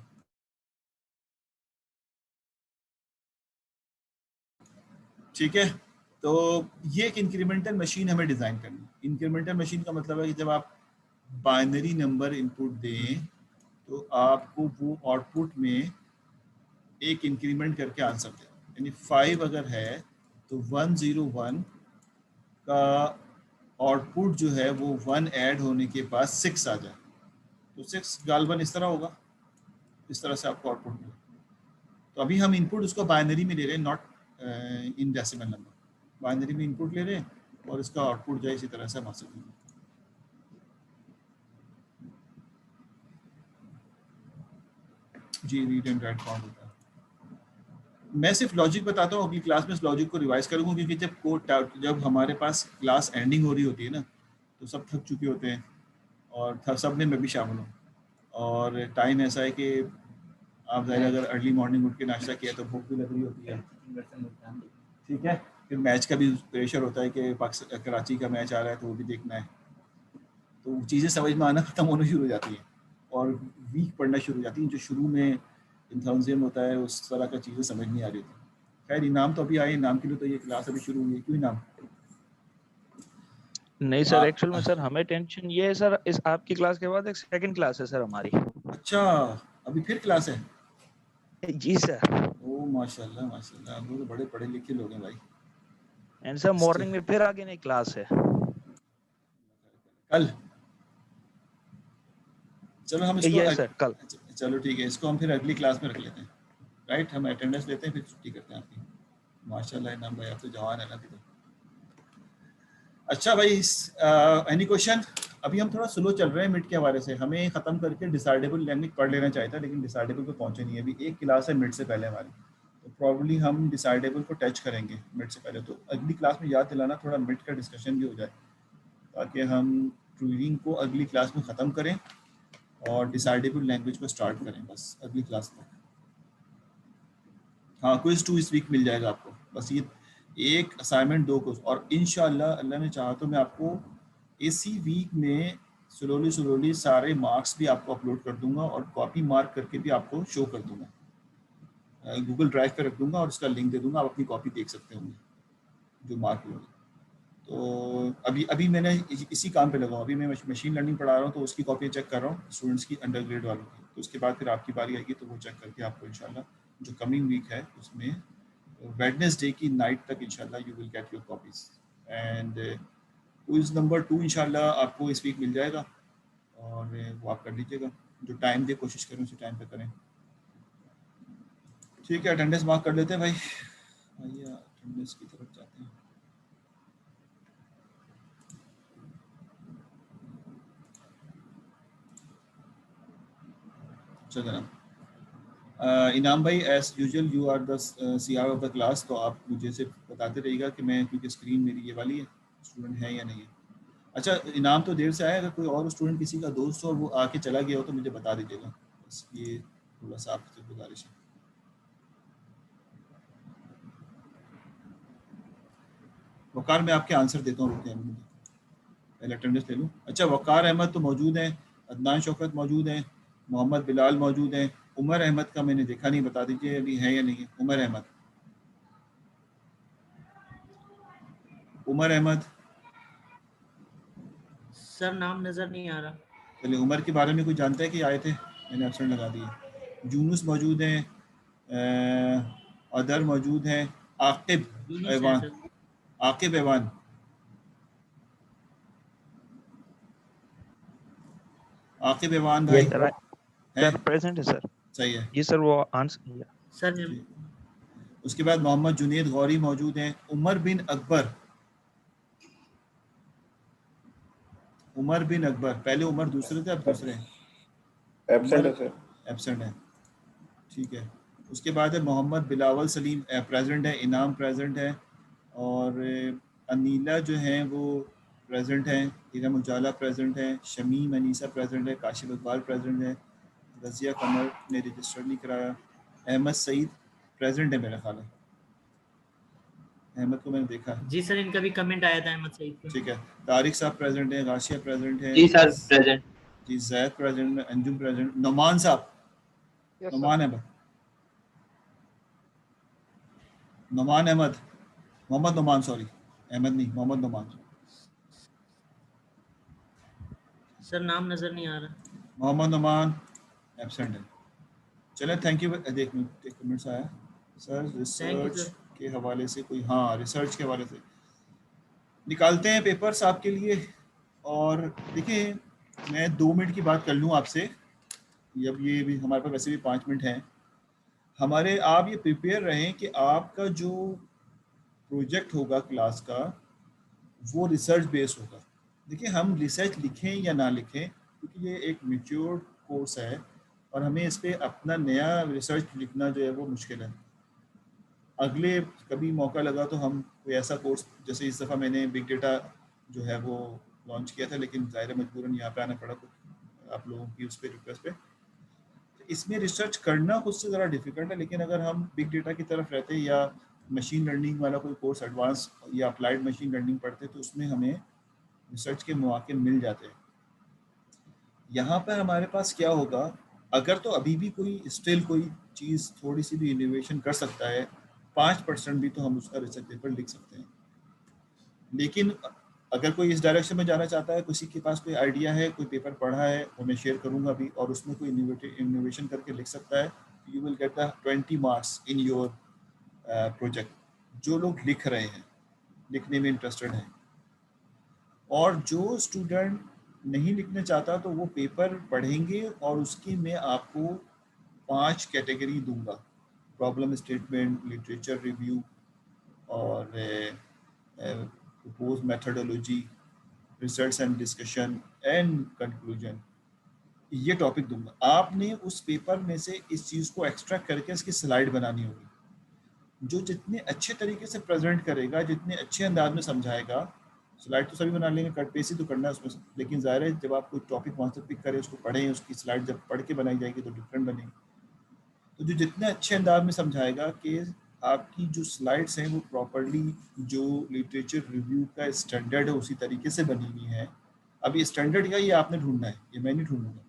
A: ठीक है, तो ये एक इंक्रीमेंटल मशीन हमें डिज़ाइन करनी है। इंक्रीमेंटल मशीन का मतलब है कि जब आप बाइनरी नंबर इनपुट दें तो आपको वो आउटपुट में एक इंक्रीमेंट करके आंसर दें। यानी 5 अगर है तो 101 का आउटपुट जो है वो 1 ऐड होने के बाद 6 आ जाए, तो 6 गालबन इस तरह होगा, इस तरह से आपको आउटपुट मिले। तो अभी हम इनपुट उसको बाइनरी में ले रहे हैं, not in decimal number. Binary में इनपुट ले रहे हैं और इसका आउटपुट जो है इसी तरह से हम हासिल करेंगे। जी, रीड एंड राइट काउंट होता है। मैं सिर्फ लॉजिक बताता हूँ, अगली क्लास में इस लॉजिक को रिवाइज करूँगा क्योंकि जब हमारे पास क्लास एंडिंग हो रही होती है ना तो सब थक चुके होते हैं और सब में मैं भी शामिल हूँ। और टाइम ऐसा है कि आप ज़ाहिर अगर अर्ली मॉर्निंग उठ के नाश्ता किया तो भूख भी लग रही होती है। ठीक है, फिर मैच का भी प्रेशर होता है कि कराची का मैच आ रहा है तो वो भी देखना है, तो चीज़ें समझ में आना ख़त्म होना शुरू हो जाती हैं और वीक पढ़ना शुरू हो जाती हैं। जो शुरू में इंथुसियाज्म होता है उस तरह का चीज़ें समझ नहीं आ रही थी। खैर इनाम तो अभी आए, इनाम के लिए तो ये क्लास अभी शुरू हुई है। क्यों इनाम?
G: नहीं सर, एक्चुअल में सर हमें टेंशन ये है सर, इस आपकी क्लास के बाद एक सेकंड क्लास है सर हमारी।
A: अच्छा, अभी फिर क्लास है?
G: जी सर।
A: ओ माशाल्लाह माशाल्लाह, आप लोग तो बड़े पढ़े लिखे लोग हैं भाई।
G: एंड सर मॉर्निंग में फिर आगे नहीं क्लास है
A: कल? चलो हम इसको
G: यस सर कल।
A: चलो ठीक है, इसको हम फिर अगली क्लास में रख लेते हैं, राइट? हम अटेंडेंस लेते हैं फिर छुट्टी करते हैं आपकी। माशाल्लाह इनाम भाई आप तो जवान है ना अभी तो। अच्छा भाई, एनी क्वेश्चन? अभी हम थोड़ा स्लो चल रहे हैं मिड के हवाले से, हमें ख़त्म करके डिसाइडेबल लैंग्वेज पढ़ लेना चाहिए था, लेकिन डिसाइडेबल पे पहुंचे नहीं है। अभी एक क्लास है मिड से पहले हमारी, तो प्रॉब्ली हम डिसाइडेबल को टच करेंगे मिड से पहले। तो अगली क्लास में याद दिलाना, थोड़ा मिड का डिस्कशन भी हो जाए, ताकि हम ट्यूरिंग को अगली क्लास में ख़त्म करें और डिसाइडेबल लैंग्वेज को स्टार्ट करें बस अगली क्लास तक। हाँ, क्विज 2 इस वीक मिल जाएगा आपको, बस ये एक असाइनमेंट 2 क्विज, और इंशाल्लाह अल्लाह ने चाहा तो मैं आपको इसी वीक में स्लोली सारे मार्क्स भी आपको अपलोड कर दूंगा और कॉपी मार्क करके भी आपको शो कर दूंगा, गूगल ड्राइव पे रख दूंगा और उसका लिंक दे दूंगा, आप अपनी कॉपी देख सकते होंगे जो मार्क हुए। तो अभी मैंने इसी काम पे लगा हूँ, अभी मैं मशीन लर्निंग पढ़ा रहा हूँ, तो उसकी कॉपी चेक कर रहा हूँ स्टूडेंट्स की, अंडर ग्रेड वालों की। तो उसके बाद फिर आपकी बारी आएगी, तो वो चेक करके आपको इंशाल्लाह जो कमिंग वीक है उसमें वेडनेसडे की नाइट तक इंशाल्लाह you will get your copies. And quiz number 2 इंशाल्लाह आपको इस वीक मिल जाएगा, और वो आप कर लीजिएगा, जो टाइम दे कोशिश करें उसी टाइम पे करें। ठीक है, अटेंडेंस मार्क कर लेते हैं भाई, आइए अटेंडेंस की तरफ जाते हैं। अच्छा जनाब, इनाम भाई as usual you are the CR of the class, तो आप मुझे से बताते रहिएगा कि मैं, क्योंकि स्क्रीन मेरी ये वाली है, स्टूडेंट है या नहीं है। अच्छा, इनाम तो देर से आया, अगर कोई और स्टूडेंट किसी का दोस्त हो और वो आके चला गया हो तो मुझे बता दीजिएगा, बस ये थोड़ा सा आपसे गुजारिश है। वकार मैं आपके आंसर देता हूँ, रुकिए पहले अटेंडेंस ले लूँ। अच्छा, वकार अहमद तो मौजूद हैं, अदनान शौकत मौजूद हैं, मोहम्मद बिलाल मौजूद हैं, उमर अहमद का मैंने देखा नहीं, बता दीजिए अभी है या नहीं है उमर अहमद। उमर अहमद
C: सर नाम नजर नहीं आ रहा।
A: चलिए, उमर के बारे में कोई जानता है कि आए थे? मैंने एब्सेंट लगा दिए। जूनुस मौजूद हैं, अदर मौजूद हैं, आकिब
C: यूनुस है
A: ऐवान,
C: सर।
A: आकिब ऐवान, आकिब ऐवान भाई
G: यस सर
A: हैं?
G: सर प्रेजेंट है सर।
A: सही है
G: जी सर वो आंसर।
C: सर
A: जी। उसके बाद मोहम्मद जुनेद गौरी मौजूद हैं, उमर बिन अकबर, उमर बिन अकबर, पहले उमर दूसरे थे अब दूसरे हैं,
H: एब्सेंट है सर।
A: एब्सेंट है, ठीक है। उसके बाद है मोहम्मद बिलावल सलीम प्रेजेंट है, इनाम प्रेजेंट है, और अनीला जो हैं वो प्रेजेंट हैं, इरम उजाला प्रेजेंट है, शमीम अनीसा प्रेजेंट है, काशिफ इकबाल प्रेजेंट है, रज़िया कमर ने रजिस्टर नहीं कराया, अहमद सईद प्रेजेंट है मेरा ख्याल है, अहमद को मैंने देखा है।
C: जी सर, इनका भी कमेंट आया था अहमद सईद का।
A: ठीक है, तारिक साहब प्रेजेंट है, गाशिया प्रेजेंट है,
D: जी सर प्रेजेंट।
A: जी जैद प्रेजेंट है, अंजुम प्रेजेंट, नोमान साहब,
B: yes sir.
A: Noman Ahmed, Noman Ahmed, Mohammad Noman, sorry Ahmed नहीं, मोहम्मद नोमान,
C: सर नाम नजर नहीं आ रहा।
A: मोहम्मद नोमान एब्सेंट है। चलें, थैंक यू। एक मिनट से आया sir,
C: thank you
A: research
C: sir.
A: के हवाले से कोई, हाँ रिसर्च के हवाले से निकालते हैं पेपर्स आपके लिए। और देखिए, मैं 2 मिनट की बात कर लूँ आपसे, अब ये भी हमारे पास वैसे भी 5 मिनट हैं हमारे। आप ये प्रिपेयर रहें कि आपका जो प्रोजेक्ट होगा क्लास का वो रिसर्च बेस होगा। देखिए, हम रिसर्च लिखें या ना लिखें, क्योंकि ये एक मैच्योर कोर्स है और हमें इस पर अपना नया रिसर्च लिखना जो है वो मुश्किल है। अगले कभी मौका लगा तो हम कोई ऐसा कोर्स, जैसे इस दफ़ा मैंने बिग डेटा जो है वो लॉन्च किया था, लेकिन ज़ाहिर मजबूरन यहाँ पे आना पड़ा आप लोगों की उस पर रिक्वेस्ट पे। इसमें रिसर्च करना खुद से ज़रा डिफिकल्ट है, लेकिन अगर हम बिग डेटा की तरफ रहते या मशीन लर्निंग वाला कोई कोर्स एडवांस या अप्लाइड मशीन लर्निंग पढ़ते तो उसमें हमें रिसर्च के मौके मिल जाते हैं। यहाँ पर हमारे पास क्या होगा, अगर तो अभी भी कोई स्टिल कोई चीज़ थोड़ी सी भी इनोवेशन कर सकता है, 5% भी तो हम उसका रिसर्च पेपर लिख सकते हैं। लेकिन अगर कोई इस डायरेक्शन में जाना चाहता है, किसी के पास कोई आइडिया है, कोई पेपर पढ़ा है, वो मैं शेयर करूँगा अभी, और उसमें कोई इनोवेशन करके लिख सकता है, you will get the 20 marks in your project. जो लोग लिख रहे हैं, लिखने में इंटरेस्टेड हैं, और जो स्टूडेंट नहीं लिखना चाहता तो वो पेपर पढ़ेंगे और उसकी मैं आपको 5 कैटेगरी दूंगा, प्रॉब्लम स्टेटमेंट, लिटरेचर रिव्यू और propose methodology, research and discussion and conclusion, ये टॉपिक दूंगा। आपने उस पेपर में से इस चीज़ को एक्सट्रैक्ट करके इसकी स्लाइड बनानी होगी। जो जितने अच्छे तरीके से प्रेजेंट करेगा, जितने अच्छे अंदाज में समझाएगा, स्लाइड तो सभी बना लेंगे, कट पेस्ट ही तो करना है उसमें से, लेकिन ज़ाहिर है जब आप कोई टॉपिक वहाँ से पिक करें, उसको पढ़ें, उसकी स्लाइड जब पढ़ के बनाई जाएगी तो डिफरेंट बनेगी। तो जो जितने अच्छे अंदाज में समझाएगा कि आपकी जो स्लाइड्स हैं वो प्रॉपरली जो लिटरेचर रिव्यू का स्टैंडर्ड है उसी तरीके से बनी हुई है। अब ये स्टैंडर्ड का ये आपने ढूंढना है, ये मैं नहीं ढूंढूंगा।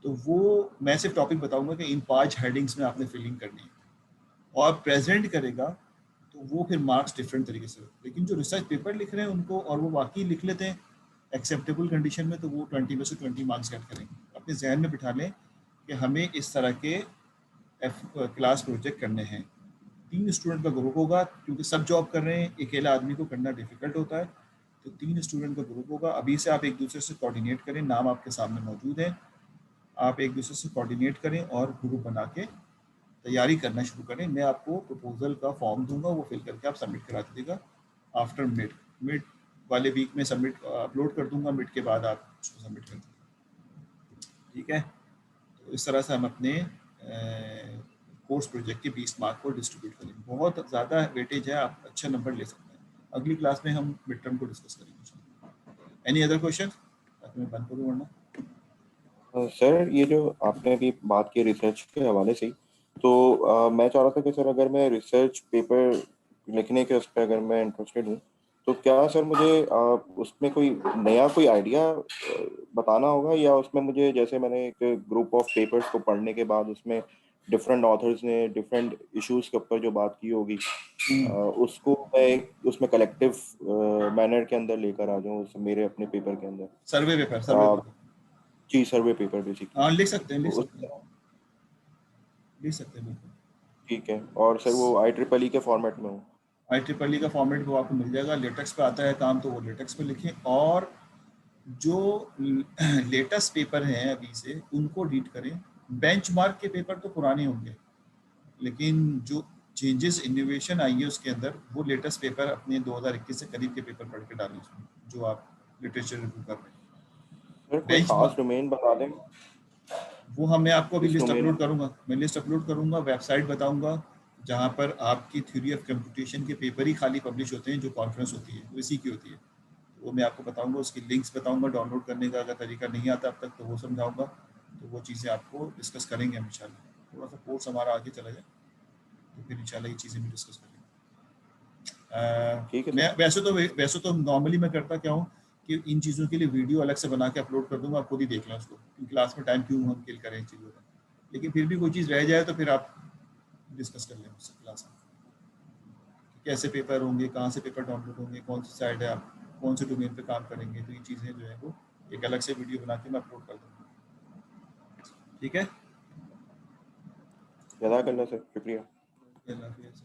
A: तो वो मैं सिर्फ टॉपिक बताऊंगा कि इन 5 हेडिंग्स में आपने फिलिंग करनी है और प्रेजेंट करेगा तो वो फिर मार्क्स डिफरेंट तरीके से। लेकिन जो रिसर्च पेपर लिख रहे हैं उनको और वो वाकई लिख लेते हैं एक्सेप्टेबल कंडीशन में, तो वो 20 में से 20 मार्क्स गेट करेंगे। अपने जहन में बिठा लें कि हमें इस तरह के क्लास प्रोजेक्ट करने हैं। 3 स्टूडेंट का ग्रुप होगा, क्योंकि सब जॉब कर रहे हैं, अकेला आदमी को करना डिफिकल्ट होता है, तो 3 स्टूडेंट का ग्रुप होगा। अभी से आप एक दूसरे से कोऑर्डिनेट करें, नाम आपके सामने मौजूद है, आप एक दूसरे से कोऑर्डिनेट करें और ग्रुप बना के तैयारी करना शुरू करें। मैं आपको प्रपोजल का फॉर्म दूंगा, वो फिल करके आप सबमिट करा दीजिएगा। आफ्टर मिड वाले वीक में सबमिट अपलोड कर दूंगा, मिड के बाद आप उसको सबमिट कर दीजिए, ठीक है। तो इस तरह से हम अपने कोर्स प्रोजेक्ट के 20 मार्क को डिस्ट्रीब्यूट करेंगे। बहुत ज़्यादा वेटेज है, आप अच्छा नंबर ले सकते हैं। अगली क्लास में हम मिड टर्म को डिस्कस करेंगे। Any other question? मैं बंद करूँ वरना।
H: सर ये जो आपने अभी बात की रिसर्च के हवाले से ही, तो मैं चाह रहा था कि सर अगर मैं रिसर्च पेपर लिखने के उस पर अगर मैं इंटरेस्टेड हूँ, तो क्या सर मुझे उसमें कोई नया कोई आइडिया बताना होगा, या उसमें मुझे, जैसे मैंने एक ग्रुप ऑफ पेपर्स को पढ़ने के बाद उसमें डिफरेंट ऑथर्स ने डिफरेंट इश्यूज के ऊपर जो बात की होगी, उसको मैं उसमें कलेक्टिव मैनर के अंदर लेकर आ जाऊँ मेरे अपने पेपर के अंदर?
A: सर्वे पेपर
H: जी, सर्वे पेपर बेसिकली।
A: हाँ लिख सकते हैं,
H: तो
A: बिल्कुल
H: ठीक है। और सर वो IEEE के फॉर्मेट में हो?
A: IEEE का फॉर्मेट वो आपको मिल जाएगा। लेटेक्स पे आता है काम तो वो लेटेक्स पे लिखें, और जो लेटेस्ट पेपर हैं अभी से उनको रीड करें। बेंचमार्क के पेपर तो पुराने होंगे, लेकिन जो चेंजेस इनोवेशन आई है उसके अंदर, वो लेटेस्ट पेपर अपने 2021 से करीब के पेपर पढ़ के डालें उसमें, जो आप लिटरेचर रिव्यू कर रहे हैं।
H: सर कोई खास डोमेन बता दें?
A: वो मैं आपको अभी
H: इस
A: लिस्ट
H: डोमेन
A: अपलोड करूंगा, मैं लिस्ट अपलोड करूंगा, वेबसाइट बताऊंगा जहां पर आपकी थ्योरी ऑफ कंप्यूटेशन के पेपर ही खाली पब्लिश होते हैं, जो कॉन्फ्रेंस होती है वो इसी की होती है। वो मैं आपको बताऊंगा, उसकी लिंक्स बताऊंगा, डाउनलोड करने का अगर तरीका नहीं आता अब तक तो वो समझाऊंगा। तो वो चीज़ें आपको डिस्कस करेंगे हम इंशाल्लाह। थोड़ा सा कोर्स हमारा आगे चला जाए तो फिर इंशाल्लाह ये चीज़ें भी डिस्कस करेंगे।
H: ठीक है
A: मैं
H: सर।
A: वैसे तो नॉर्मली मैं करता क्या हूँ कि इन चीज़ों के लिए वीडियो अलग से बना के अपलोड कर दूंगा, आप खुद ही देख लें उसको, क्लास में टाइम क्यों हम किल करें इन चीज़ों का। लेकिन फिर भी कोई चीज़ रह जाए तो फिर आप डिस्कस कर लें मुझसे क्लास में, कैसे पेपर होंगे, कहाँ से पेपर डाउनलोड होंगे, कौन सी साइड है, आप कौन से डोमेन पे काम करेंगे। तो ये चीज़ें जो है वो एक अलग से वीडियो बना के मैं अपलोड कर दूँगा, ठीक है।
H: जज़ाकल्लाह सर, शुक्रिया।
A: अल्लाह हाफ़िज़।